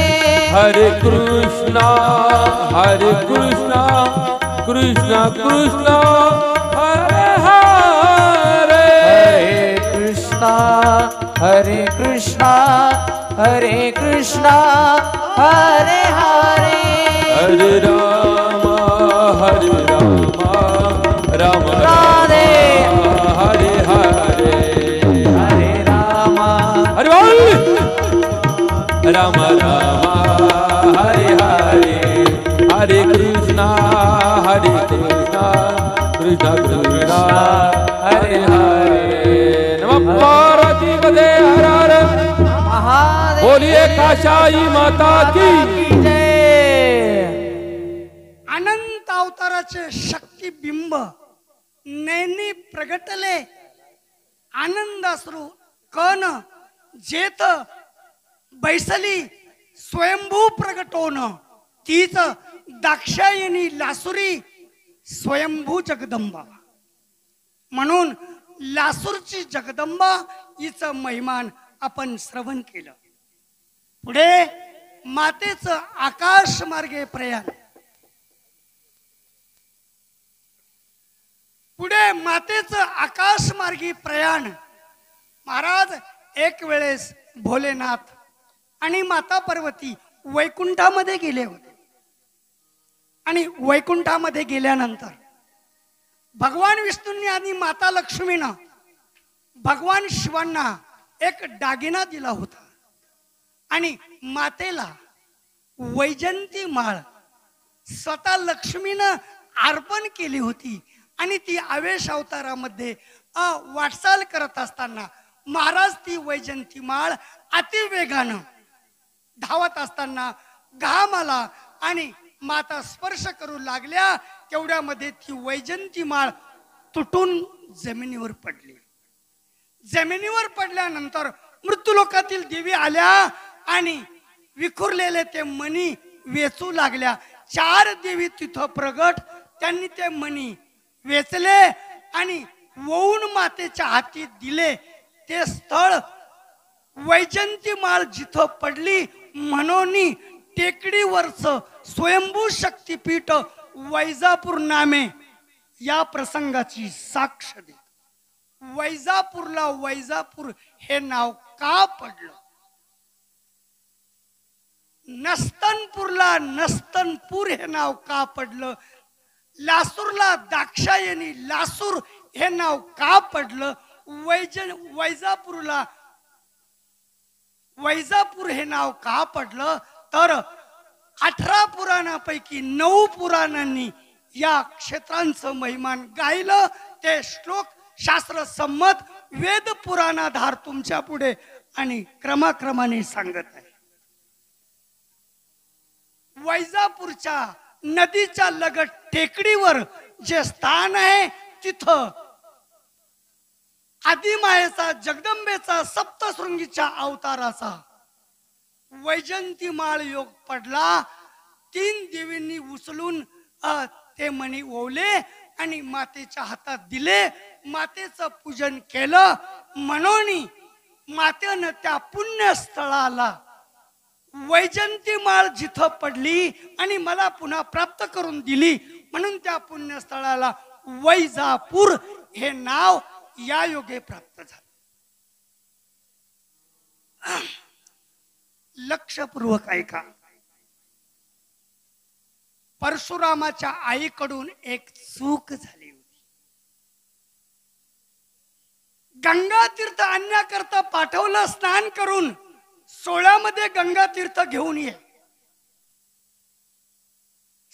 हरे कृष्णा कृष्ण कृष्ण हरे हरे. हरे कृष्णा हरे कृष्णा हरे हरे. हरे राम राम राधे हरे हरे. हरे रामा हरे बोल राम हरे हरे. हरे कृष्णा कृष्ण कृष्ण हरे हरे. नमः पार्वती पते हर हर महादेव. बोलिए काशाई माता की जय. अनंत अवताराचे शक्तिबिंब नैनी प्रगटले आनंदाश्रू कन जेथ बैसली स्वयंभू प्रगटोन तीच दाक्षायणी लासुरी स्वयंभू जगदंबा. म्हणून लासूरची जगदंबा हिचं महिमान आपण श्रवण केलं. पुढे मातेचं आकाश मार्गे प्रयाण. पुढे मातेचं आकाश मार्गी प्रयाण. महाराज एक वेळेस भोलेनाथ आणि माता पार्वती वैकुंठामध्ये गेले होते आणि वैकुंठामध्ये गेल्यानंतर भगवान विष्णूंनी आणि माता लक्ष्मीनं भगवान शिवांना एक दागिना दिला होता आणि मातेला वैजंती माळ स्वतः लक्ष्मीनं अर्पण केली होती. आणि ती आवेश अवतारामध्ये वाटचाल करत असताना महाराज ती वैजंती माळ अतिवेगानं धावत असताना घाम आला आणि माता स्पर्श करू लागल्या. तेवढ्यामध्ये ती वैजंती माळ तुटून जमिनीवर पडली. जमिनीवर पडल्यानंतर मृत्यूलोकातील देवी आल्या आणि विखुरलेले ते मणी वेचू लागल्या. 4 देवी तिथं प्रगट. त्यांनी ते मणी वेचले आणि वळून मातेच्या हाती दिले. ते स्थळ वैजंती माळ जिथं पडली म्हणून टेकडीवरच स्वयंभू शक्तीपीठ वैजापूर नामे या प्रसंगाची साक्ष दे. वैजापूरला वैजापूर हे नाव का पडलं? नस्तनपूरला नस्तनपूर हे नाव का पडलं? लासूरला दाक्षायणी लासूर हे नाव का पडलं? वैजापूरला वैजापूर हे नाव का पडलं? तर 18 पुराणापैकी 9 पुराणांनी या क्षेत्रांचं महिमान गायलं. ते श्लोक शास्त्र संमत वेद पुराणाधार तुमच्या पुढे आणि क्रमाक्रमाने सांगत आहे. वैजापूरच्या नदीच्या लगत टेकडीवर जे स्थान आहे तिथं आदिमायेचा जगदंबेचा सप्तशृंगीच्या अवताराचा वैजंती माळ योग पडला. 3 देवींनी उचलून ते मणी ओवले आणि मातेच्या हातात दिले. मातेचं पूजन केलं. म्हणून मातेनं त्या पुण्यस्थळाला वैजंती माळ जिथं पडली आणि मला पुन्हा प्राप्त करून दिली म्हणून त्या पुण्यस्थळाला वैजापूर हे नाव या योगे प्राप्त झालं. लक्षपूर्वक ऐका. परशुरामाच्या आईकडून एक चूक झाली होती. गंगा तीर्थ आणण्याकरता पाठवलं. स्नान करून 16 मध्ये गंगा तीर्थ घेऊन ये.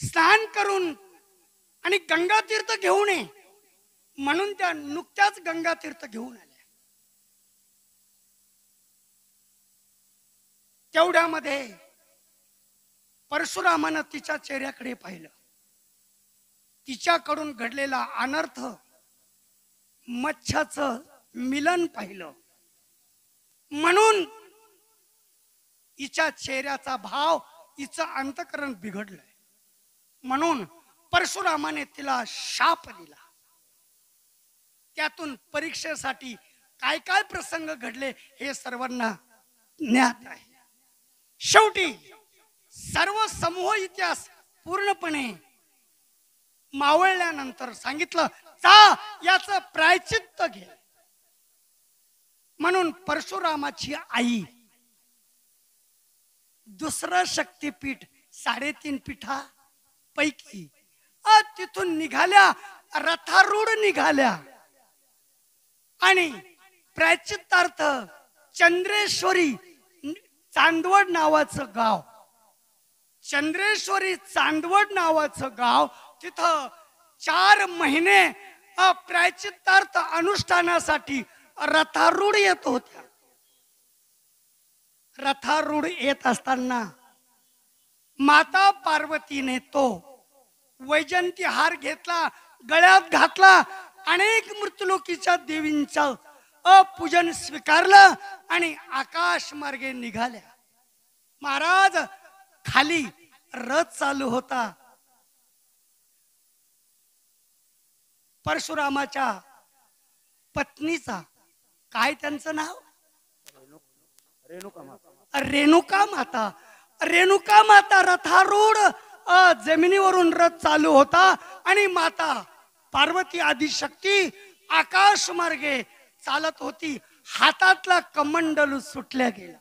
स्नान करून आणि गंगा तीर्थ घेऊन ये म्हणून त्या नुकत्याच गंगा तीर्थ घेऊन आल्या. तेवढ्यामध्ये परशुरामानं तिच्या चेहऱ्याकडे पाहिलं. तिच्याकडून घडलेला अनर्थ मच्छाचं मिलन पाहिलं. म्हणून हिच्या चेहऱ्याचा भाव हिचं अंतकरण बिघडलंय. म्हणून परशुरामाने तिला शाप दिला. त्यातून परीक्षेसाठी काय काय प्रसंग घडले हे सर्वांना ज्ञात आहे. शेवटी सर्व समूह इतिहास पूर्णपणे मावळल्यानंतर सांगितलं जा याचं प्रायचित्त घे. म्हणून परशुरामाची आई दुसरं शक्तीपीठ 3.5 पीठापैकी तिथून निघाल्या. रथारूढ निघाल्या आणि प्रायचित्तार्थ चंद्रेश्वरी चांदवड नावाचं गाव चंद्रेश्वरी चांदवड नावाचं गाव तिथं 4 महिने प्रायचित्तार्थ अनुष्ठानासाठी रथारूढ येत होत्या. रथारूढ येत असताना माता पार्वतीने तो वैजंती हार घेतला, गळ्यात घातला अनेक मृत्यूलोकीच्या देवींचं अपूजन स्वीकारलं आणि आकाश मार्गे निघाल्या. महाराज खाली रथ चालू होता. परशुरामाच्या पत्नीचा, काय त्यांचं नाव? रेणुका माता. रेणुका माता रथारूढ जमिनीवरून रथ चालू होता आणि माता पार्वती आदिशक्ती आकाश मार्गे चालत होती. हातातला कमंडलू सुटल्या गेला.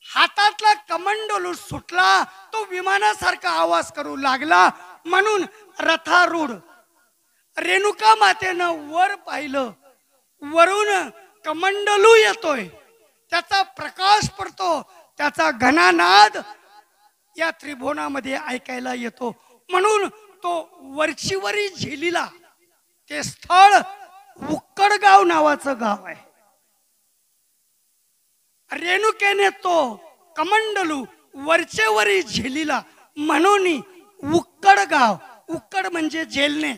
हातातला कमंडलू सुटला, तो विमानासारखा आवाज करू लागला. म्हणून रथारूढ रेणुका मातेनं वर पाहिलं. वरून कमंडलू येतोय, त्याचा प्रकाश पडतो, त्याचा घनानाद या त्रिभुवनामध्ये ऐकायला येतो. म्हणून तो वरचीवरी झेलीला, ते स्थळ उक्कडगाव नावाचं गाव आहे. रेणुकेने तो कमंडलू वरचेवरी झेलीला, म्हणून उक्कडगाव. उक्कड म्हणजे झेलणे.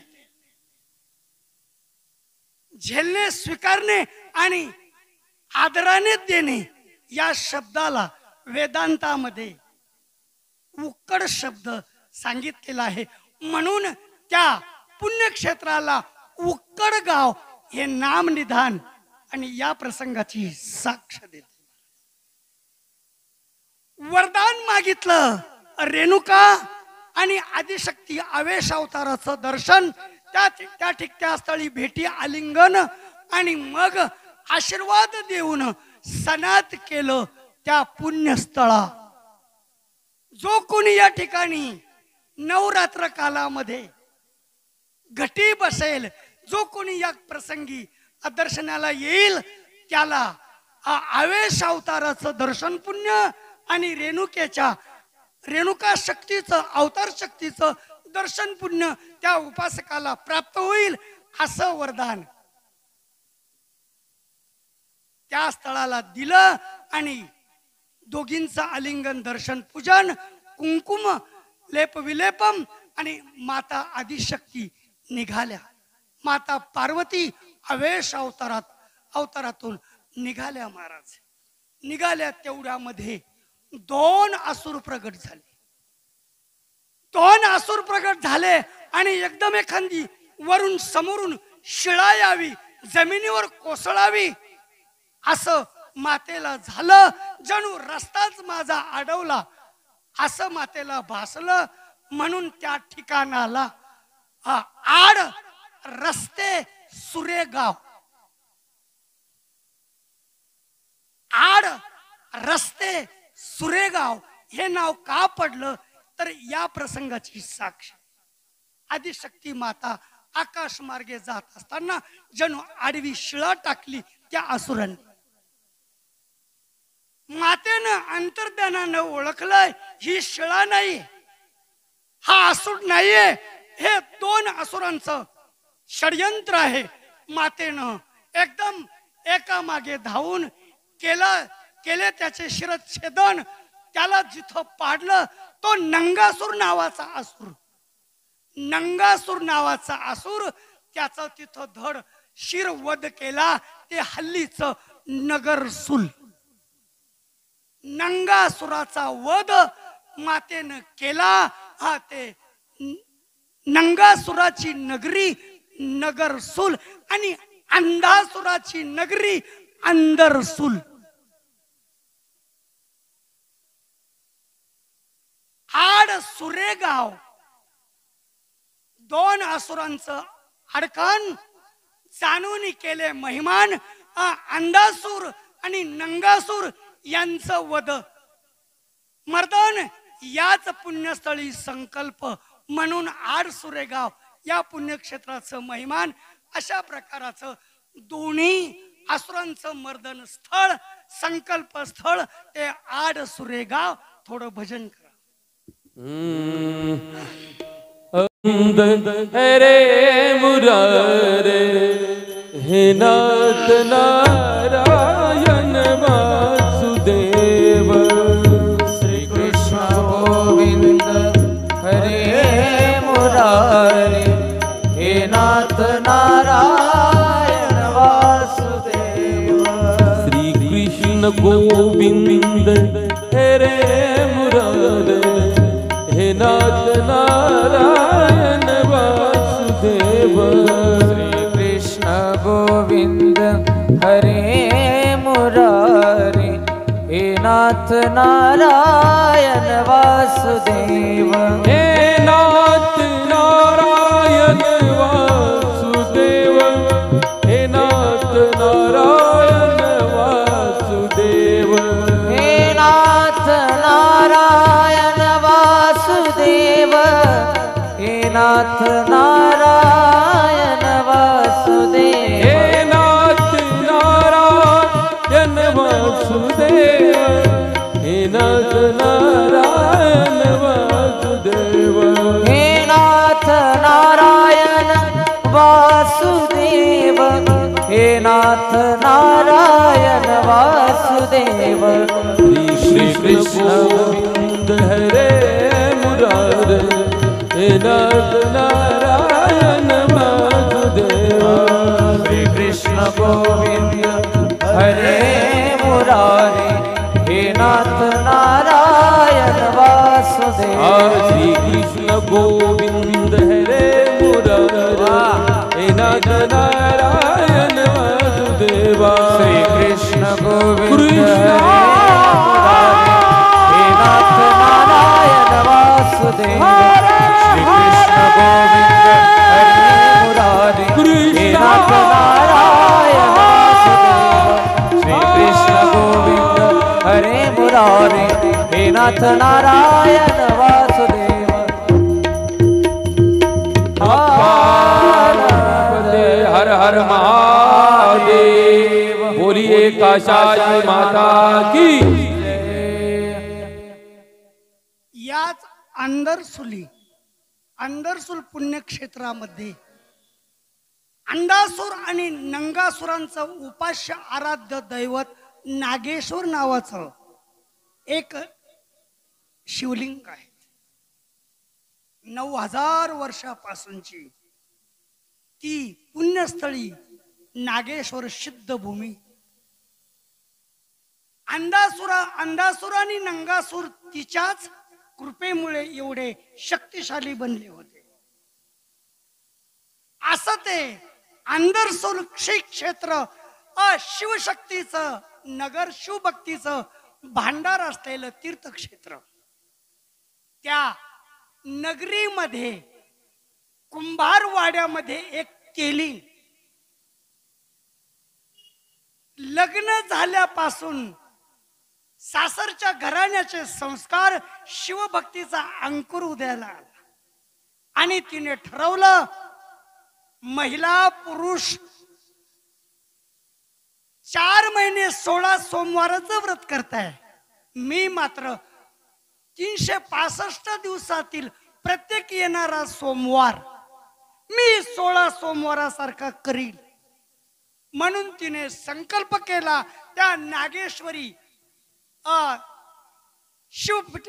झेलणे स्वीकारणे आणि आदराने देणे या शब्दाला वेदांतामध्ये उक्कड शब्द सांगितलेला आहे. म्हणून त्या पुण्यक्षेत्राला उक्कड गाव हे नाम निधान आणि या प्रसंगाची साक्ष देते. वरदान मागितलं. रेणुका आणि आदिशक्ती आवेश अवताराचं दर्शन, त्या स्थळी भेटी, आलिंगन आणि मग आशीर्वाद देऊन सनात केलं त्या पुण्यस्थळा. जो कोणी या ठिकाणी नवरात्र कालामध्ये घटी बसेल, जो कोणी या प्रसंगी दर्शनाला येईल, त्याला आवेश अवताराचं दर्शन पुण्य आणि रेणुका शक्तीचं, अवतार शक्तीचं दर्शन पुण्य त्या उपासकाला प्राप्त होईल, असं वरदान त्या स्थळाला दिलं. आणि दोघींचं आलिंगन, दर्शन, पूजन, कुंकुम लेप विलेपम आणि माता आदिशक्ती निघाल्या. माता पार्वती आवेश अवतारातून निघाल्या. महाराज निघाल्या तेवढ्यामध्ये 2 असुर प्रगट झाले. 2 असुर प्रगट झाले आणि एकदम एखादी वरून समोरून शिळा यावी, जमिनीवर कोसळावी असं मातेला झालं. जणू रस्ताच माझा अडवला असं मातेला भासलं. म्हणून त्या ठिकाणाला आड रस्ते सुरेगाव, आड रस्ते सुरेगाव हे नाव का पडलं तर या प्रसंगाची साक्ष. आदिशक्ती माता आकाश मार्गे जात असताना जणू आडवी शिळा टाकली त्या असुरांनी. मातेनं अंतर्ज्ञानानं ओळखलंय ही शिळा नाही, हा असुर नाहीये, हे 2 असुरांचं षडयंत्र आहे. मातेनं एकदम एका मागे धावून केले त्याचे शिरच्छेदन. त्याला जिथं पाडलं तो नंगासूर नावाचा असुर, त्याचा तिथं धड शिर वध केला. ते हल्लीच नगरसूल. नंगासुराचा वध मातेनं केला. हा ते नंगासुराची नगरी नगरसूल आणि अंधासुराची नगरी अंदरसूल. आड सुरेगाव 2 असुरांचं अडकण जाणून केले महिमान. अंधासूर आणि नंगासूर यांचं वध. मर्दन याच पुण्यस्थळी संकल्प म्हणून आड सुरेगाव या पुण्यक्षेत्राचं महिमान. अशा प्रकाराचं दोन्ही असुरांचं मर्दन स्थळ, संकल्प स्थळ ते आड सुरेगाव. थोडं भजन करा. हरे मुरारे हे नाथ नारायण वासुदेव. श्री कृष्ण गोविंद हरे मुरारे हे नाथ नारायण कृष्ण गोविंद हे रे मुरारे, हे नाथ नारायण वासुदेव। श्री कृष्ण गोविंद हरे मुरारी, हे नाथ नारायण वासुदेव। हे नाथ नारायण वासुदेव, हे नाथ नारायण वासुदेव। हे नाथ नारायण वासुदेव, हे नाथ नारायण वासुदेव। हे नाथ नारायण वासुदेव, हे नाथ नारायण वासुदेव। हे नाथ नारायण वासुदेव, हे नाथ नारायण वासुदेव। श्री कृष्ण गोविंद हरे मुरारे, हे नाथ नारायण वासुदेव। श्री कृष्ण गोविंद हरे मुरारी, हे नाथ नारायण वासुदेव। श्री कृष्ण गोविंद हरे मुरारे, हे नाथ नारायण वासुदेव। श्री कृष्ण गोविंद कृष्ण हरे मुरारी, हे नाथ नारायण वासुदेव। श्री कृष्ण गोविंद हरे मुरारी, हे नाथ नारायण वासुदेव। श्री कृष्ण गोविंद हरे मुरारी, हे नाथ नारायण वासुदेव। हर हर महादेव, बोलिए काशाई माता की। याच अंदरसूल पुण्यक्षेत्रामध्ये अंडासूर आणि नंगासुरांचं उपास्य आराध्य दैवत नागेश्वर नावाचं एक शिवलिंग आहे. 9000 वर्षापासूनची ती पुण्यस्थळी नागेश्वर सिद्धभूमी. अंडासूर आणि नंगासूर तिच्याच कृपेमुळे एवढे शक्तिशाली बनले होते. असं ते अंदरसूल श्री क्षेत्र शिवशक्तीचं नगर, शिवभक्तीचं भांडार असलेलं तीर्थक्षेत्र. त्या नगरीमध्ये कुंभारवाड्यामध्ये एक केली लग्न झाल्यापासून सासरच्या घराण्याचे संस्कार शिवभक्तीचा अंकुर उदयाला आला आणि तिने ठरवलं महिला पुरुष 4 महिने 16 सोमवाराचं व्रत करताय. मी मात्र 365 दिवसातील प्रत्येक येणारा सोमवार मी 16 सोमवारासारखा करील. म्हणून तिने संकल्प केला. त्या नागेश्वरी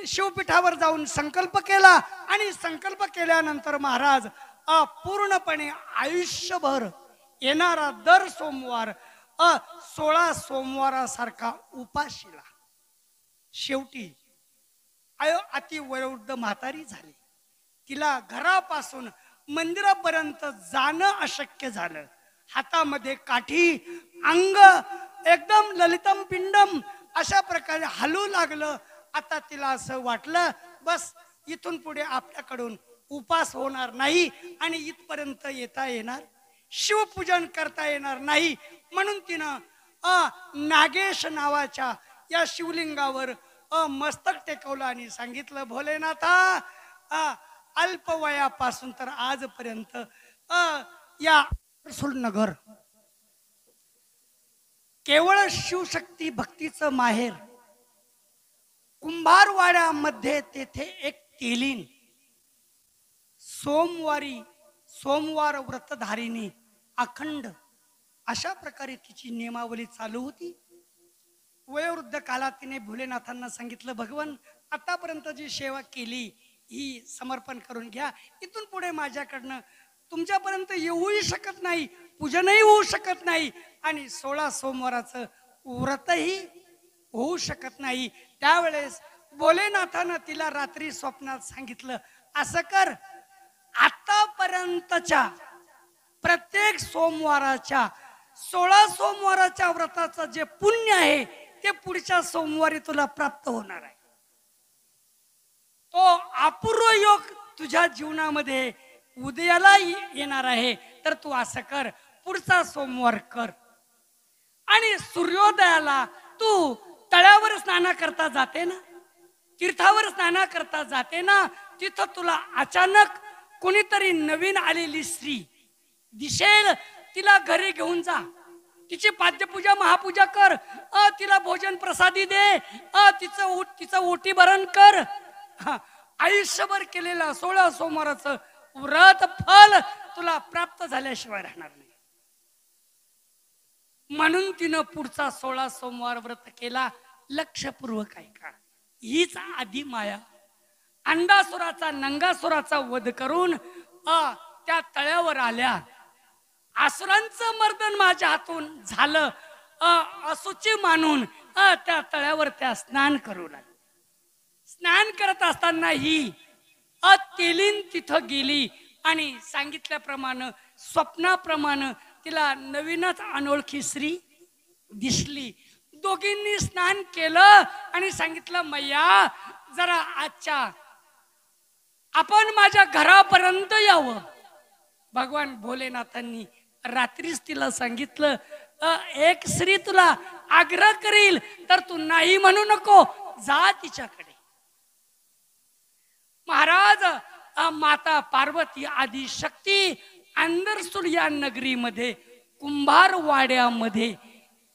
शिवपीठावर जाऊन संकल्प केला आणि संकल्प केल्यानंतर महाराज पूर्णपणे आयुष्यभर येणारा दर सोमवार 16 सोमवारासारखा उपाशीला. शेवटी अति वयोवृद्ध म्हातारी झाली. तिला घरापासून मंदिरापर्यंत जाणं अशक्य झालं. हातामध्ये काठी, अंग एकदम ललितम पिंडम अशा प्रकारे हलू लागलं. आता तिला असं वाटलं बस इथून पुढे आपल्याकडून उपास होणार नाही आणि इथपर्यंत येता येणार, शिवपूजन करता येणार नाही. म्हणून तिनं नागेश नावाच्या या शिवलिंगावर मस्तक टेकवलं आणि सांगितलं, भोलेनाथा, अल्पवयापासून तर आजपर्यंत या नगर केवळ शिवशक्ती भक्तीचं माहेर. कुंभारवाड्यामध्ये तेथे एक तेलीन सोमवार व्रतधारिणी अखंड अशा प्रकारे तिची नियमावली चालू होती. वयोवृद्ध काळात तिने भोलेनाथांना सांगितलं, भगवान, आतापर्यंत जी सेवा केली ही समर्पण करून घ्या. इथून पुढे माझ्याकडनं तुमच्यापर्यंत येऊही शकत नाही, पूजनही होऊ शकत नाही आणि 16 सोमवाराचं व्रतही होऊ शकत नाही. त्यावेळेस भोलेनाथानं तिला रात्री स्वप्नात सांगितलं, असं कर, आतापर्यंतच्या प्रत्येक सोमवाराच्या 16 सोमवाराच्या व्रताचं जे पुण्य आहे ते पुढच्या सोमवारी तुला प्राप्त होणार आहे. तो अपूर्व योग तुझ्या जीवनामध्ये उदयाला येणार आहे. तर तू असं कर, पुढचा सोमवार कर आणि सूर्योदयाला तू तळ्यावर स्नान करता जाते ना, तीर्थावर स्नान करता जाते ना, तिथं तुला अचानक कोणीतरी नवीन आलेली स्त्री दिसेल, तिला घरी घेऊन जा, तिची पाद्यपूजा महापूजा कर, तिला भोजन प्रसादी दे, तिचं ओटी भरण कर. आयुष्यभर केलेला 16 सोमवाराचं व्रत फल तुला प्राप्त झाल्याशिवाय राहणार नाही. म्हणून तिनं पुढचा 16 सोमवार व्रत केला. लक्षपूर्वक ऐका, हीच आधी माया अंडासुराचा नंगासुराचा वध करून त्या तळ्यावर आल्या. असुरांचं मर्दन माझ्या हातून झालं असुची मानून त्या तळ्यावर त्या स्नान करू लागल्या. स्नान करत असताना ही तेलीन तिथं गेली आणि सांगितल्याप्रमाणे स्वप्नाप्रमाणे तिला नवीनच अनोळखी स्त्री दिसली. दोघींनी स्नान केलं आणि सांगितलं, मैया जरा आजच्या आपण माझ्या घरापर्यंत यावं. भगवान भोलेनाथांनी रात्रीच तिला सांगितलं, एक स्त्री तुला आग्रह करील तर तू नाही म्हणू नको, जा तिच्याकडे. महाराज माता पार्वती आदि शक्ती अंदरसूल या नगरीमध्ये कुंभारवाड्यामध्ये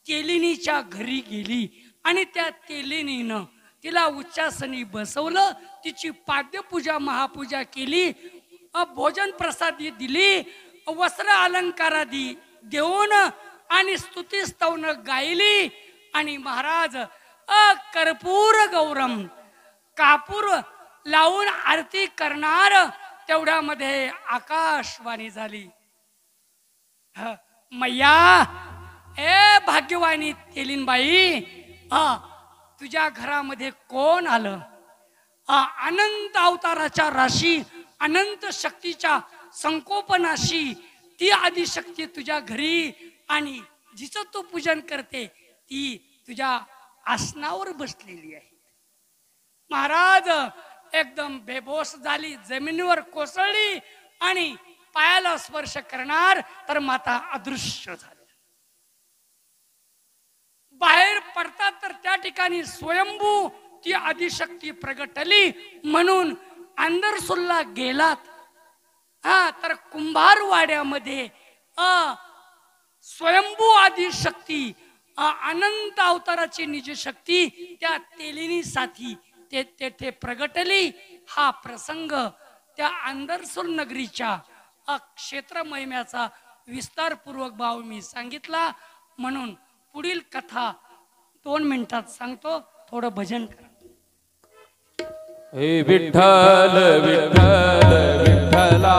तेलिनीच्या घरी गेली आणि त्या तेलिनीनं तिला उच्चासनी बसवलं, तिची पाद्यपूजा महापूजा केली, भोजन प्रसादी दिली, वस्त्र अलंकारादी देऊन आणि स्तुती स्तवन गायली. आणि महाराज कर्पूर गौरम, कापूर लावून आरती करणार तेवढ्यामध्ये आकाशवाणी झाली, मैया ए भाग्यवानी तेलीनबाई, तुझ्या घरामध्ये कोण आलं? अनंत अवताराच्या राशी, अनंत शक्तीच्या संकोपनाशी ती आदिशक्ती तुझ्या घरी आणि जिचं तू पूजन करते ती तुझ्या आसनावर बसलेली आहे. महाराज एकदम बेबोस झाली, जमिनीवर कोसळली आणि पायाला स्पर्श करणार तर माता अदृश्य झाली. बाहेर पडतात तर त्या ठिकाणी स्वयंभू ती आदिशक्ती प्रगटली. म्हणून अंदरसूलला गेलात तर कुंभारवाड्यामध्ये स्वयंभू आदिशक्ती अनंत अवताराची निजशक्ती त्या तेलिनी साथी तेथे प्रगटली. हा प्रसंग त्या अंदरसूल नगरीच्या क्षेत्र महिम्याचा विस्तारपूर्वक भाव मी सांगितला. म्हणून पुढील कथा 2 मिनिटात सांगतो, थोडं भजन करा. हे विठ्ठल विठ्ठल विठ्ठला,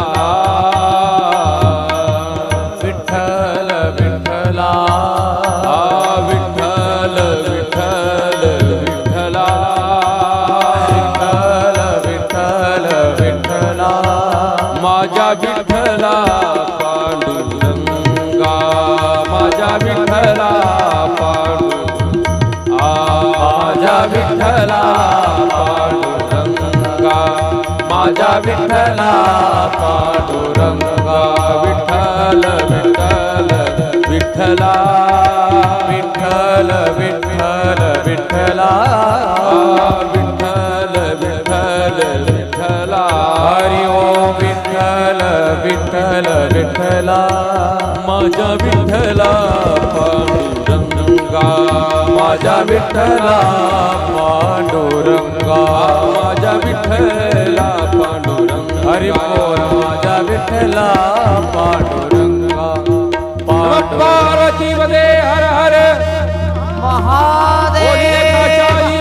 विठ्ठल विठ्ठला, विठ्ठल विठ्ठल विठ्ठला, विठ्ठल विठ्ठल विठ्ठला, माझ्या विठ्ठला पांडुरंगा, माझ्या विठ्ठला माझ्या विठ्ठला पांडुरंगा, माझ्या विठ्ठला पांडुरंगा, विठ्ठल विठ्ठल विठ्ठला, विठ्ठल विठ्ठल विठ्ठला, विठ्ठल विठ्ठल विठ्ठला, हरि ओम विठ्ठल विठ्ठल विठ्ठला, माझ्या विठ्ठला पांडुरंगा, माझ्या विठ्ठला पांडुरंगा, माझ्या विठ्ठला पांडुरंगा, हरि बोल माझ्या विठ्ठला पांडुरंगा, पार्वती मध्ये हर हर महादेव,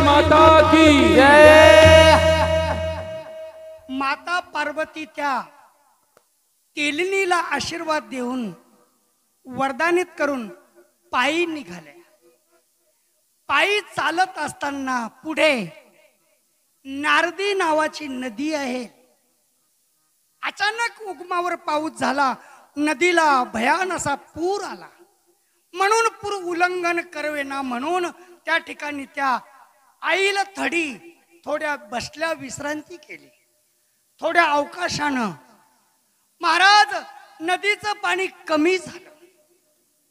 माता की जय. माता पार्वती त्या तेलिनीला आशीर्वाद देऊन वरदानित करून पायी निघाल्या. पायी चालत असताना पुढे नारदी नावाची नदी आहे. अचानक उगमावर पाऊस झाला, नदीला भयान असा पूर आला. म्हणून पूर उल्लंघन करवेना म्हणून त्या ठिकाणी त्या आईला थोड्या बसल्या विश्रांती केली. थोड्या अवकाशानं महाराज नदीचं पाणी कमी झालं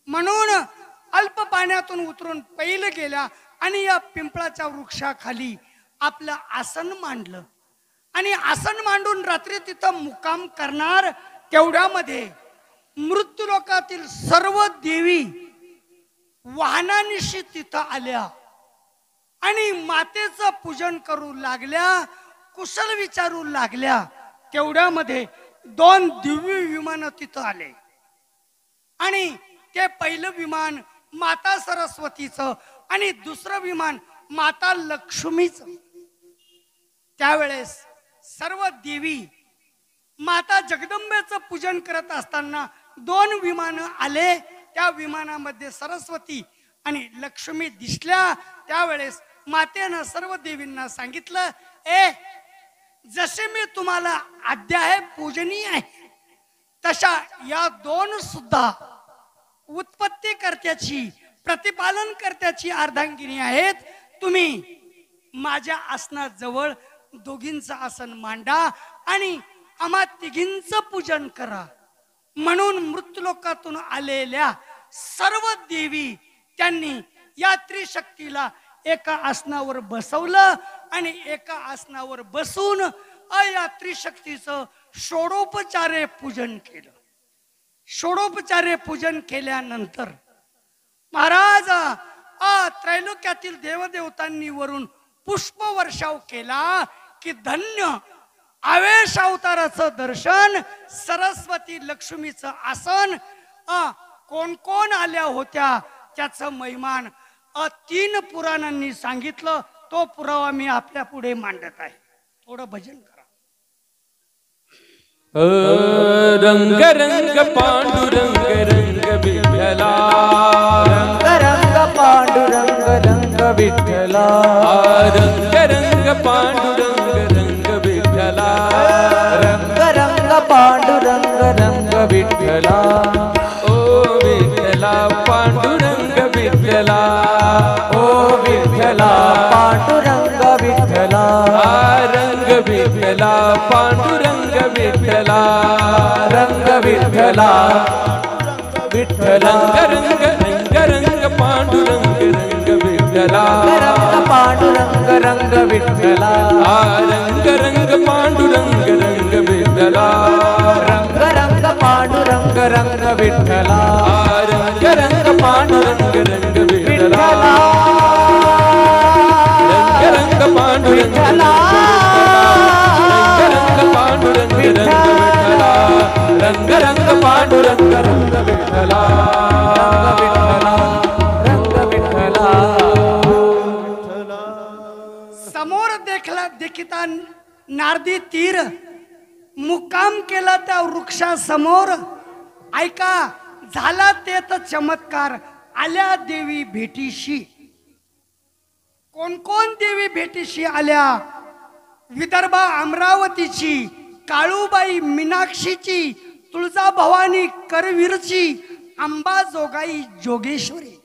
म्हणून अल्प पाण्यातून उतरून पैल गेल्या आणि या पिंपळाच्या वृक्षाखाली आपलं आसन मांडलं आणि आसन मांडून रात्री तिथं मुक्काम करणार. तेवढ्यामध्ये मृत्यूलोकातील सर्व देवी वाहनानिशी तिथं आल्या आणि मातेचं पूजन करू लागल्या, कुशल विचारू लागल्या. तेवढ्यामध्ये 2 दिव्य विमान तिथं आले आणि ते पहिलं विमान माता सरस्वतीचं आणि दुसरं विमान माता लक्ष्मीचं. त्यावेळेस सर्व देवी माता जगदंबेचं पूजन करत असताना 2 विमानं आले. त्या विमानामध्ये सरस्वती आणि लक्ष्मी दिसल्या. त्यावेळेस मातेनं सर्व देवींना सांगितलं, जसे मी तुम्हाला आद्य आहे, पूजनीय आहे, तशा या 2 सुद्धा उत्पत्ती करत्याची, प्रतिपालन करत्याची अर्धांगिनी आहेत. तुम्ही माझ्या आसनाजवळ दोघींचं आसन मांडा आणि आम्हा तिघींचं पूजन करा. म्हणून मृत्यूलोकातून आलेल्या सर्व देवी त्यांनी या त्रिशक्तीला एका आसनावर बसवलं आणि एका आसनावर बसून या त्रिशक्तीचं षोडोपचारे पूजन केलं. षोडोपचारे पूजन केल्यानंतर महाराज त्रैलोक्यातील देवदेवतांनी वरून पुष्प वर्षाव केला की धन्य आवेश अवताराचं दर्शन, सरस्वती लक्ष्मीचं आसन, कोण कोण आल्या होत्या त्याचं महिमान 3 पुराणांनी सांगितलं. तो पुरावा मी आपल्या पुढे मांडत आहे. थोडं भजन करा. रंग रंग पांडुरंग रंग विठ्ठला, रंग रंग पांडुरंग रंग विठ्ठला, रंग रंग पांडुरंग रंग विठ्ठला, रंग रंग पांडुरंग रंग विठ्ठला. ओ विठ्ठला पांडुरंग विठ्ठला, ओ विठ्ठला पांडुरंग विठ्ठला, रंग विठ्ठला पांडुरंग विठ्ठला, रंग विठ्ठला विठ्ठला. रंग रंग रंग पांडुरंग रंग विठ्ठला, रंग पांडुरंग रंग विठ्ठला, रंग रंग पांडुरंग रंग विठ्ठला, रंग रंग पांडुरंग रंग विठ्ठला, रंग रंग पांडुरंग रंग विठ्ठला, रंग रंग पांडुरंग रंग विठ्ठला, रंग रंग पांडुरंग रंग विठ्ठला, रंग विठ्ठला. समोर देखिता नारदी तीर मुक्काम केला त्या वृक्षासमोर. ऐका झाला तेच चमत्कार, आल्या देवी भेटीशी. कोण कोण देवी भेटीशी आल्या? विदर्भा अमरावतीची, काळूबाई मीनाक्षीची, तुळजाभवानी करवीरची, अंबाजोगाई जोगेश्वरी,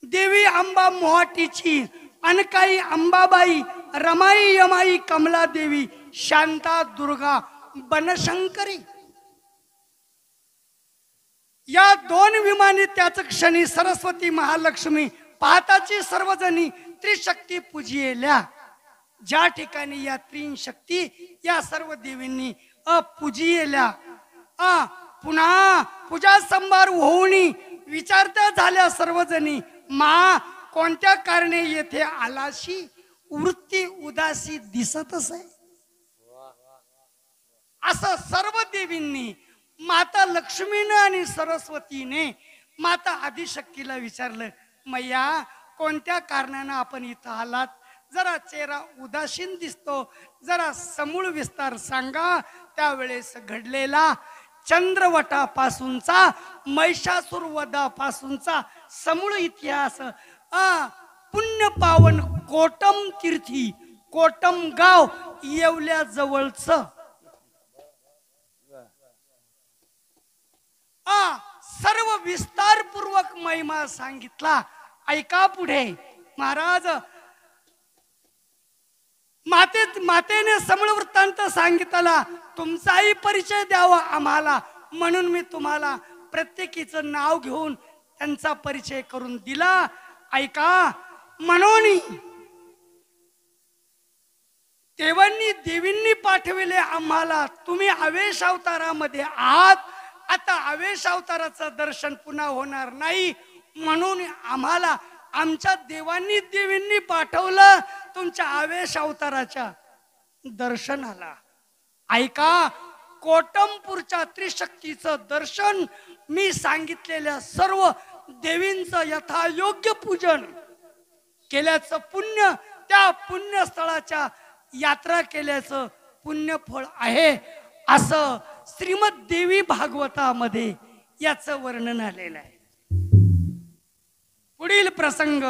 देवी अंबा मोहाटीची, अनकाई अंबाबाई, रमाई यमाई कमला देवी, शांता दुर्गा बनशंकरी. या 2 विमानी त्याच क्षणी सरस्वती महालक्ष्मी पाहताची सर्वजणी त्रिशक्ती पूजियल्या. ज्या ठिकाणी या त्रिशक्ती या सर्व देवींनी पूजियल्या, पुन्हा पूजा संभार होऊन विचारता झाल्या सर्वजणी, मा कोणत्या कारणे येथे आलाशी? वृत्ती उदासी दिसतच आहे. असं सर्व देवींनी माता लक्ष्मीने आणि सरस्वतीने माता आदिशक्तीला विचारलं, मैया कोणत्या कारणानं आपण इथं आलात? जरा चेहरा उदासीन दिसतो, जरा समूळ विस्तार सांगा. त्यावेळेस घडलेला चंद्रवटापासूनचा, महिषासुर वधापासूनचा समूळ इतिहास पुण्य पावन कोटम तीर्थी कोटम गाव येवल्या जवळचं सर्व विस्तारपूर्वक महिमा सांगितला. ऐका पुढे महाराज. मातेने समूळ वृत्तांत सांगितला. तुमचाही परिचय द्यावा आम्हाला म्हणून मी तुम्हाला प्रत्येकीचं नाव घेऊन त्यांचा परिचय करून दिला. ऐका. म्हणून देवींनी पाठविले आम्हाला. तुम्ही आवेश अवतारामध्ये आहात. आता आवेश अवताराचं दर्शन पुन्हा होणार नाही म्हणून आम्हाला आमच्या देवींनी पाठवलं तुमच्या आवेश अवताराच्या दर्शनाला. ऐका. कोटमपूरच्या त्रिशक्तीचं दर्शन मी सांगितलेल्या सर्व देवींचं यथायोग्य पूजन केल्याचं पुण्य त्या पुण्यस्थळाच्या यात्रा केल्याचं पुण्यफळ आहे असं श्रीमद देवी भागवतामध्ये याचं वर्णन आलेलं आहे. पुढील प्रसंग.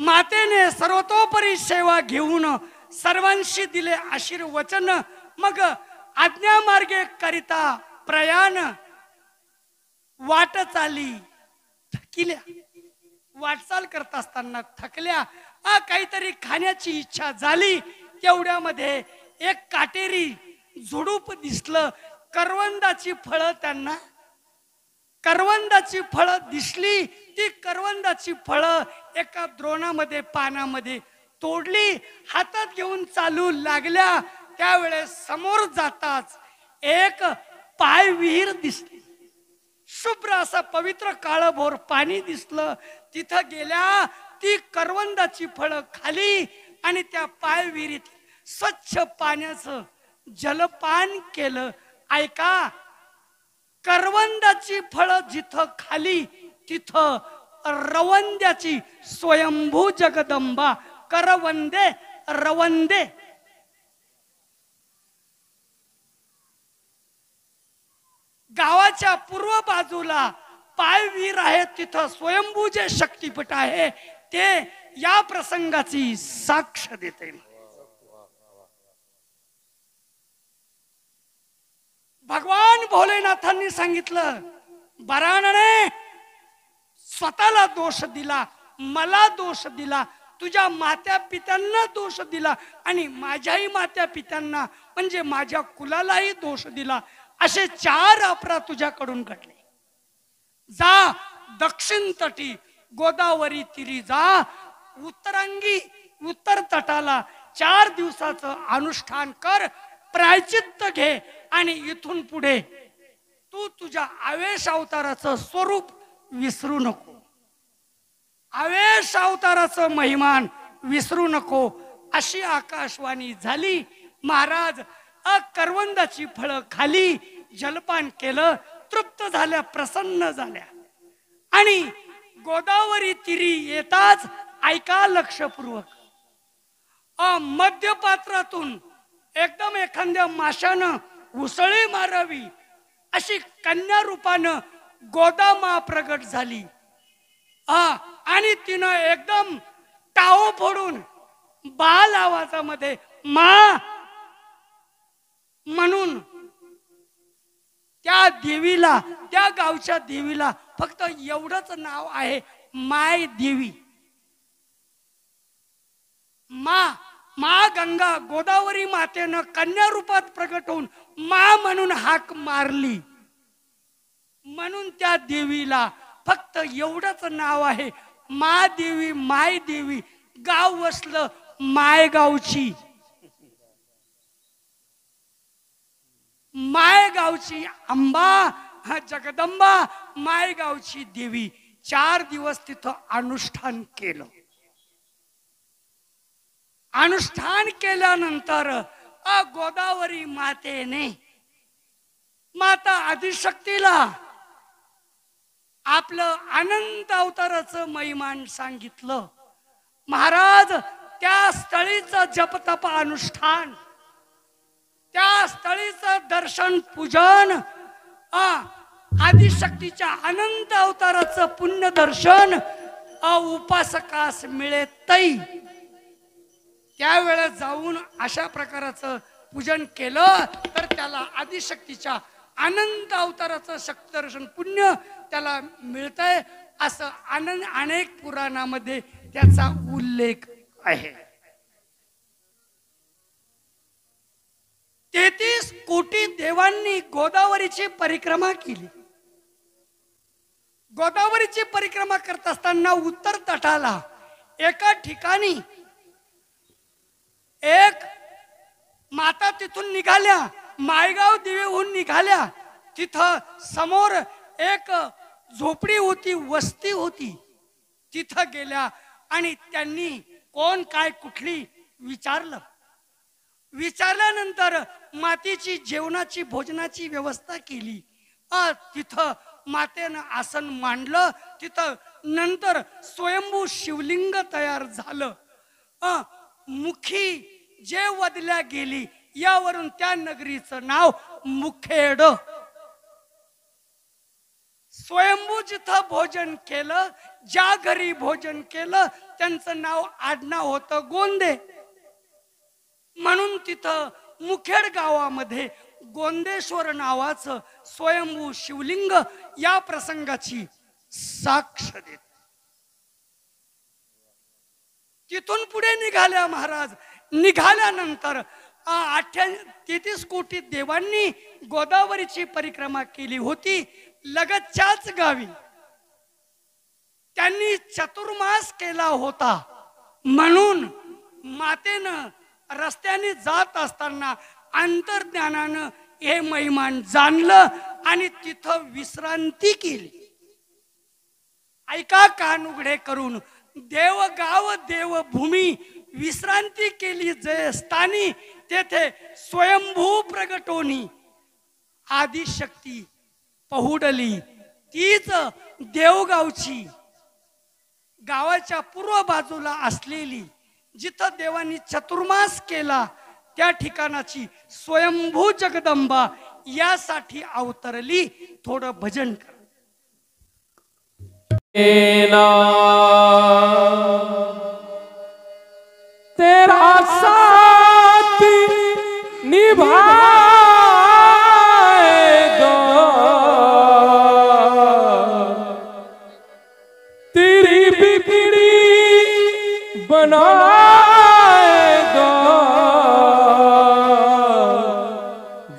मातेने सर्वतोपरी सेवा घेऊन सर्वांशी दिले आशीर्वचन. मग आज्ञामार्गे करिता प्रयाण वाट चाली. थकिल्या. वाटचाल करत असताना थकल्या. काहीतरी खाण्याची इच्छा झाली. तेवढ्यामध्ये एक काटेरी झुडूप दिसलं. करवंदाची फळं त्यांना दिसली. ती करवंदाची फळं एका द्रोणामध्ये पानामध्ये तोडली. हातात घेऊन चालू लागल्या. त्यावेळेस समोर जाताच एक पाय विहीर दिसली. शुभ्र असं पवित्र काळभोर पाणी दिसलं. तिथं गेल्या. ती करवंदाची फळं खाली आणि त्या पाय विहिरीत स्वच्छ पाण्याचं जलपान केलं. ऐका. करवंदाची फळं जिथं खाली तिथं रवंद्याची स्वयंभू जगदंबा. करवंदे रवंदे. गावाच्या पूर्व बाजूला पायवीर आहे. तिथं स्वयंभू जे शक्तिपीठ आहे ते या प्रसंगाची साक्ष देते. भगवान भोलेनाथांनी सांगितलं बराणाने स्वतःला दोष दिला, मला दोष दिला, तुझ्या मात्या पित्यांना दोष दिला आणि माझ्याही मात्या पित्यांना म्हणजे माझ्या कुलालाही दोष दिला. असे 4 अपराध तुझ्याकडून घडले. जा दक्षिण तटी गोदावरी तीरी जा. उत्तरांगी उत्तर तटाला 4 दिवसाचं अनुष्ठान कर. प्रायचित्त घे आणि इथून पुढे तू तुझ्या आवेश अवताराचं स्वरूप विसरू नको. आवेश अवताराचं महिमान विसरू नको. अशी आकाशवाणी झाली. महाराज करवंदाची फळं खाली जलपान केलं. तृप्त झाल्या, प्रसन्न झाल्या आणि गोदावरी तीरी येताच ऐका लक्षपूर्वक. मध्यपात्रातून एकदम एखाद्या माशानं उसळी मारावी अशी कन्या रूपानं गोदामा प्रगट झाली. आणि तिनं एकदम टाओ फोडून बाल आवाजामध्ये मा म्हणून त्या देवीला, त्या गावच्या देवीला फक्त एवढंच नाव आहे, माय देवी. मा गंगा गोदावरी मातेनं कन्या रूपात प्रगट होऊन मा म्हणून हाक मारली. म्हणून त्या देवीला फक्त एवढंच नाव आहे, मा देवी, माय देवी. गाव वसलं मायगावची. मायगावची अंबा जगदंबा, मायगावची देवी. 4 दिवस तिथं अनुष्ठान केलं. अनुष्ठान केल्यानंतर गोदावरी मातेने माता आदिशक्तीला आपलं अनंत अवताराचं महिमान सांगितलं. महाराज त्या स्थळीचं जपतप अनुष्ठान, त्या स्थळीचं दर्शन पूजन आदिशक्तीच्या अनंत अवताराचं पुण्य दर्शन उपासकास मिळे तै त्यावेळेस जाऊन अशा प्रकाराचं पूजन केलं तर त्याला आदिशक्तीच्या अनंत अवताराचं शक्ती दर्शन पुण्य त्याला मिळतंय असं अनेक पुराणामध्ये त्याचा उल्लेख आहे. 33 कोटी देवांनी गोदावरीची परिक्रमा केली. गोदावरीची परिक्रमा करत असताना उत्तर तटाला एका ठिकाणी एक माता तिथून निघाल्या, मायगाव दिवेहून निघाल्या. तिथं समोर एक झोपडी होती, वस्ती होती. तिथं गेल्या आणि त्यांनी कोण काय कुठली विचारलं. विचारल्यानंतर मातेची जेवणाची भोजनाची व्यवस्था केली. तिथं मातेनं आसन मांडलं. तिथं नंतर स्वयंभू शिवलिंग तयार झालं. मुखी जे वदल्या गेली यावरून त्या नगरीचं नाव मुखेड. स्वयंभू जिथं भोजन केलं, ज्या घरी भोजन केलं त्यांचं नाव आडनाव होतं गोंदे. म्हणून तिथं मुखेड गावामध्ये गोंदेश्वर नावाचं स्वयंभू शिवलिंग या प्रसंगाची साक्ष देत. तिथून पुढे निघाल्या महाराज. निघाल्यानंतर 33 कोटी देवांनी गोदावरीची परिक्रमा केली होती. लगतच्याच गावी त्यांनी चतुर्मास केला होता. म्हणून मातेनं रस्त्याने जात असताना अंतर्ज्ञानानं हे महिमान जाणलं आणि तिथं विश्रांती केली. ऐका कान उघडे करून. देवगाव देवभूमी विश्रांती केली जे स्थानी तेथे स्वयंभू प्रगटोनी आदिशक्ती पहुडली. तीच देवगावची गावाच्या पूर्व बाजूला असलेली जिथं देवांनी चतुर्मास केला त्या ठिकाणाची स्वयंभू जगदंबा यासाठी अवतरली. थोडं भजन कर. तेरा साथ निभाएगा, तेरी बिगड़ी बनाएगा,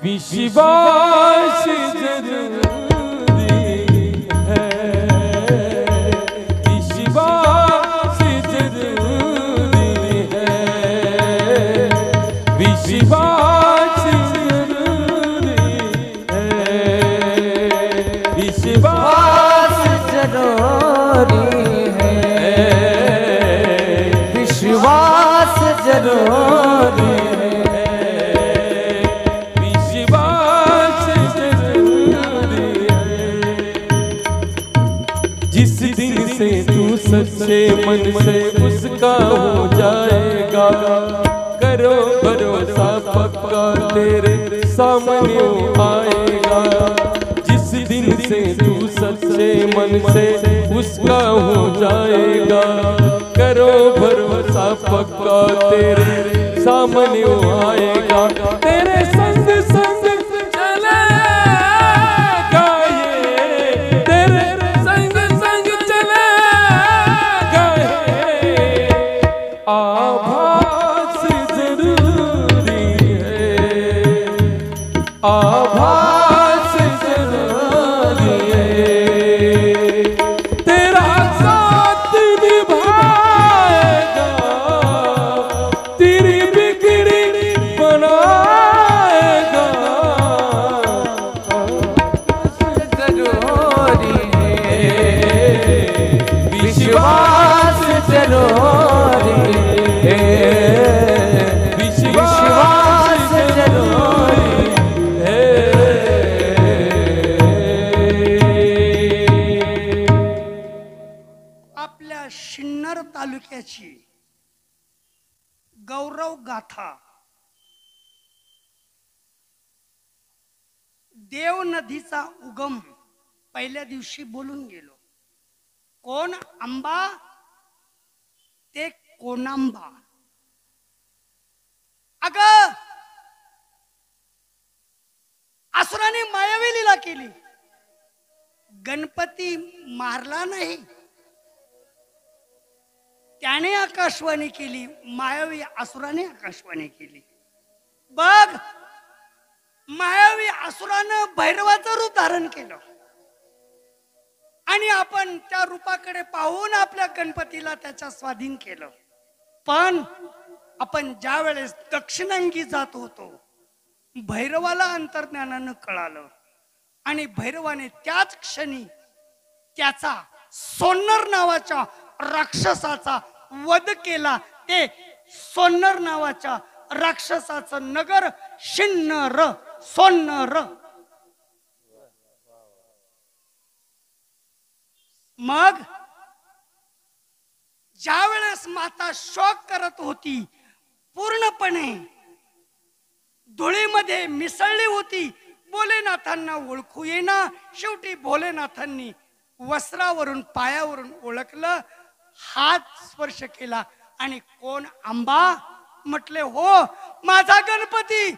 विश्वास जरूरी है, विश्वास जरूरी है, विश्वास जरूरी है, विश्वास जरूरी है, विश्वास जरूरी से तू सच्चे मन से उसका हो जाएगा, करो भरोसा पक्का तेरे सामने आएगा। जिस दिन से तू सच्चे मन से उसका हो जाएगा, करो भरोसा पक्का तेरे सामने आएगा। तेरे संग संग आभास जरूरी है, आभास जरूरी है, तेरा साथ निभाएगा, तेरी बिगड़ी बनाएगा, जरूरी है, विश्वास जरूरी सिन्नर तालुक्याची गौरव गाथा देव नदीचा उगम पहिल्या दिवशी बोलून गेलो. कोण आंबा ते कोणांबा. अग असुराने मायावी लीला केली. गणपती मारला नाही, त्याने आकाशवाणी केली. मायावी असुराने आकाशवाणी केली. बघ, मायावी असुरानं भैरवाचं रूप धारण केलं आणि आपण त्या रूपाकडे पाहून आपल्या गणपतीला त्याच्या स्वाधीन केलं. पण आपण ज्या वेळेस दक्षिणांगी जात होतो, भैरवाला अंतर्ज्ञानानं कळालं आणि भैरवाने त्याच क्षणी त्याचा सोन्नर नावाच्या राक्षसाचा वध केला. ते सोन्नर नावाच्या राक्षसाचं नगर शिन्नर, सोन्नर. मग ज्या वेळेस माता शोक करत होती, पूर्णपणे धुळीमध्ये मिसळली होती, भोलेनाथांना ओळखू येईना. शेवटी भोलेनाथांनी वस्त्रावरून पायावरून ओळखलं, हात स्पर्श केला आणि कोण आंबा म्हटले, हो माझा गणपती.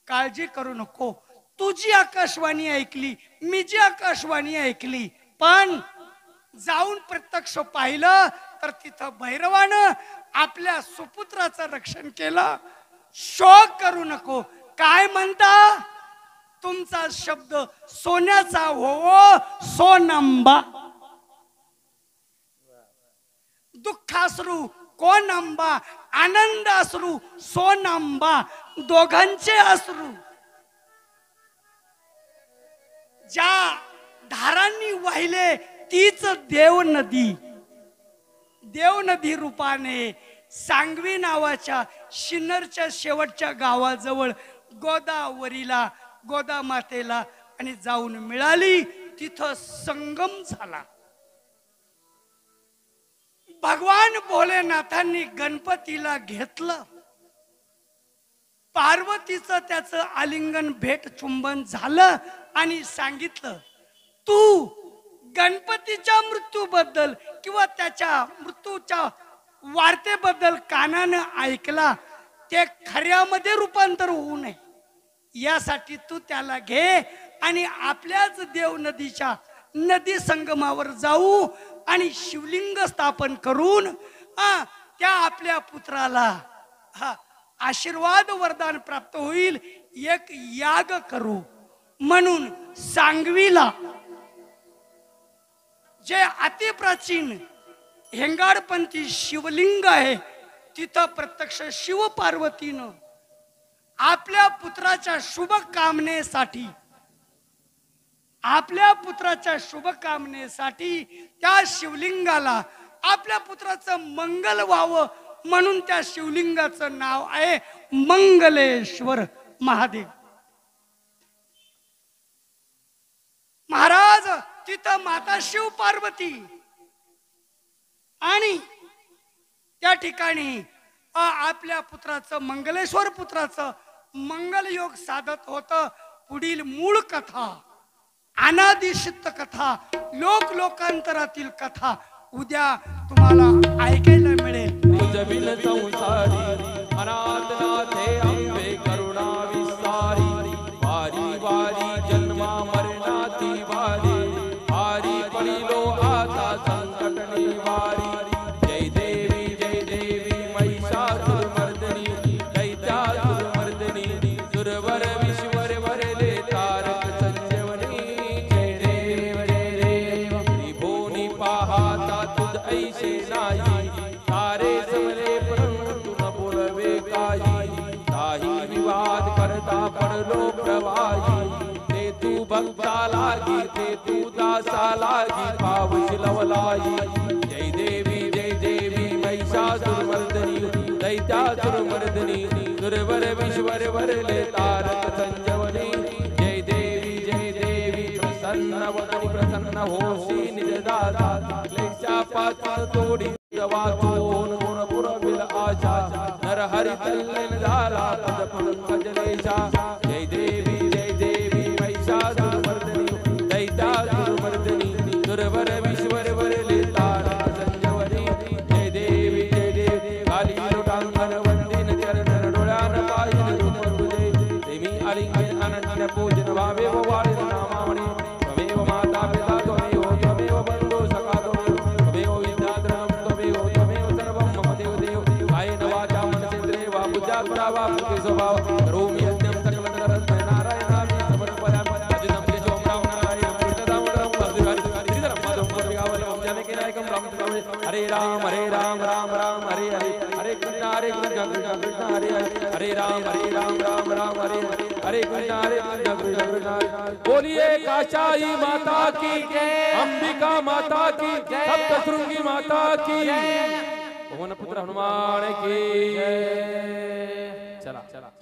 काळजी करू नको, तुझी आकाशवाणी ऐकली, मी जी आकाशवाणी ऐकली, पण जाऊन प्रत्यक्ष पाहिलं तर तिथं भैरवानं आपल्या सुपुत्राचं रक्षण केलं. शोक करू नको. काय म्हणता? तुमचा शब्द सोन्याचा हो, सोनांबा. दुःखाश्रू कोणांबा, आनंद अश्रू सोनांबा. दोघांचे अश्रू ज्या धारांनी वाहिले तीच देव नदी. देव नदी रूपाने सांगवी नावाच्या शिन्नरच्या शेवटच्या गावाजवळ गोदावरीला, गोदा मातेला आणि जाऊन मिळाली. तिथं संगम झाला. भगवान भोलेनाथांनी गणपतीला घेतलं. पार्वतीचं त्याचं आलिंगन भेट चुंबन झालं आणि सांगितलं, तू गणपतीच्या मृत्यूबद्दल किंवा त्याच्या मृत्यूच्या वार्तेबद्दल कानानं ऐकला, ते खऱ्यामध्ये रूपांतर होऊ नये यासाठी तू त्याला घे आणि आपल्याच देव नदीच्या नदी संगमावर जाऊ आणि शिवलिंग स्थापन करून त्या आपल्या पुत्राला आशीर्वाद वरदान प्राप्त होईल. एक याग करू म्हणून सांगवीला जे अतिप्राचीन हेंगाडपंथी शिवलिंग आहे, तिथं प्रत्यक्ष शिव पार्वतीनं आपल्या पुत्राच्या शुभ कामनेसाठी, आपल्या पुत्राच्या शुभ कामनेसाठी त्या शिवलिंगाला आपल्या पुत्राचं मंगल व्हावं म्हणून त्या शिवलिंगाचं नाव आहे मंगलेश्वर महादेव. महाराज तिथं माता शिव पार्वती आणि त्या ठिकाणी आपल्या पुत्राचं, मंगलेश्वर पुत्राचं मंगल योग साधत होतं. पुढील मूळ कथा, अनादिशित कथा, लोक लोकांतरातील कथा उद्या तुम्हाला ऐकायला मिळेल. तुझविन संसारी अनाथ नाथे अंबे करुणा विस्तारी. वारी वारी जन्मा मरणाती वारी. वारी पडिलो आता संकट निवारी. जय देवी महिषासुरमर्दिनी. दैत्यासुरमर्दिनी. सुरवर विश्वर वरले तारक संजीवनी. जय देव त्रिभुवनी पाहता तुझ ऐसे नाही. तारे समरे परंतु न बोलवे काही. काही विवाद करता पडलो प्रवाही. ते तू भक्ता लागी, ते तू दासा लागी, पावशी लवलाई. जय देवी महिषासुरमर्दिनी. दैत्यासुरमर्दिनी. सुरवर विश्वर वरले तारक संजीवनी. जय देवी प्रसन्न वदनी प्रसन्न होशी निज दादा. क्लेशा पात्र तोडी वाचून गुण पुरविल आशा. नर हरि तल्लीन झाला पद पंकजलेशा. जय देवी महिषासुरमर्दिनी. दैत्या पुरावा पुरुष स्वभाव करोमि यज्ञं सकलं तस्मै नारायणाय समर्पयामि अदिनं तेजो राम नारायण कीर्तनाम राम भद्रारि श्रीधरम मधुम पुरगावलं जानकी नायकं राम हरे राम राम राम हरे हरे हरे कृष्ण कृष्ण कृष्ण हरे हरे हरे राम राम हरे हरे कृष्ण कृष्ण हरे बोलिए काचाई माता की अंबिका माता की सप्तशृंगी माता की पवन पुत्र हनुमान की चला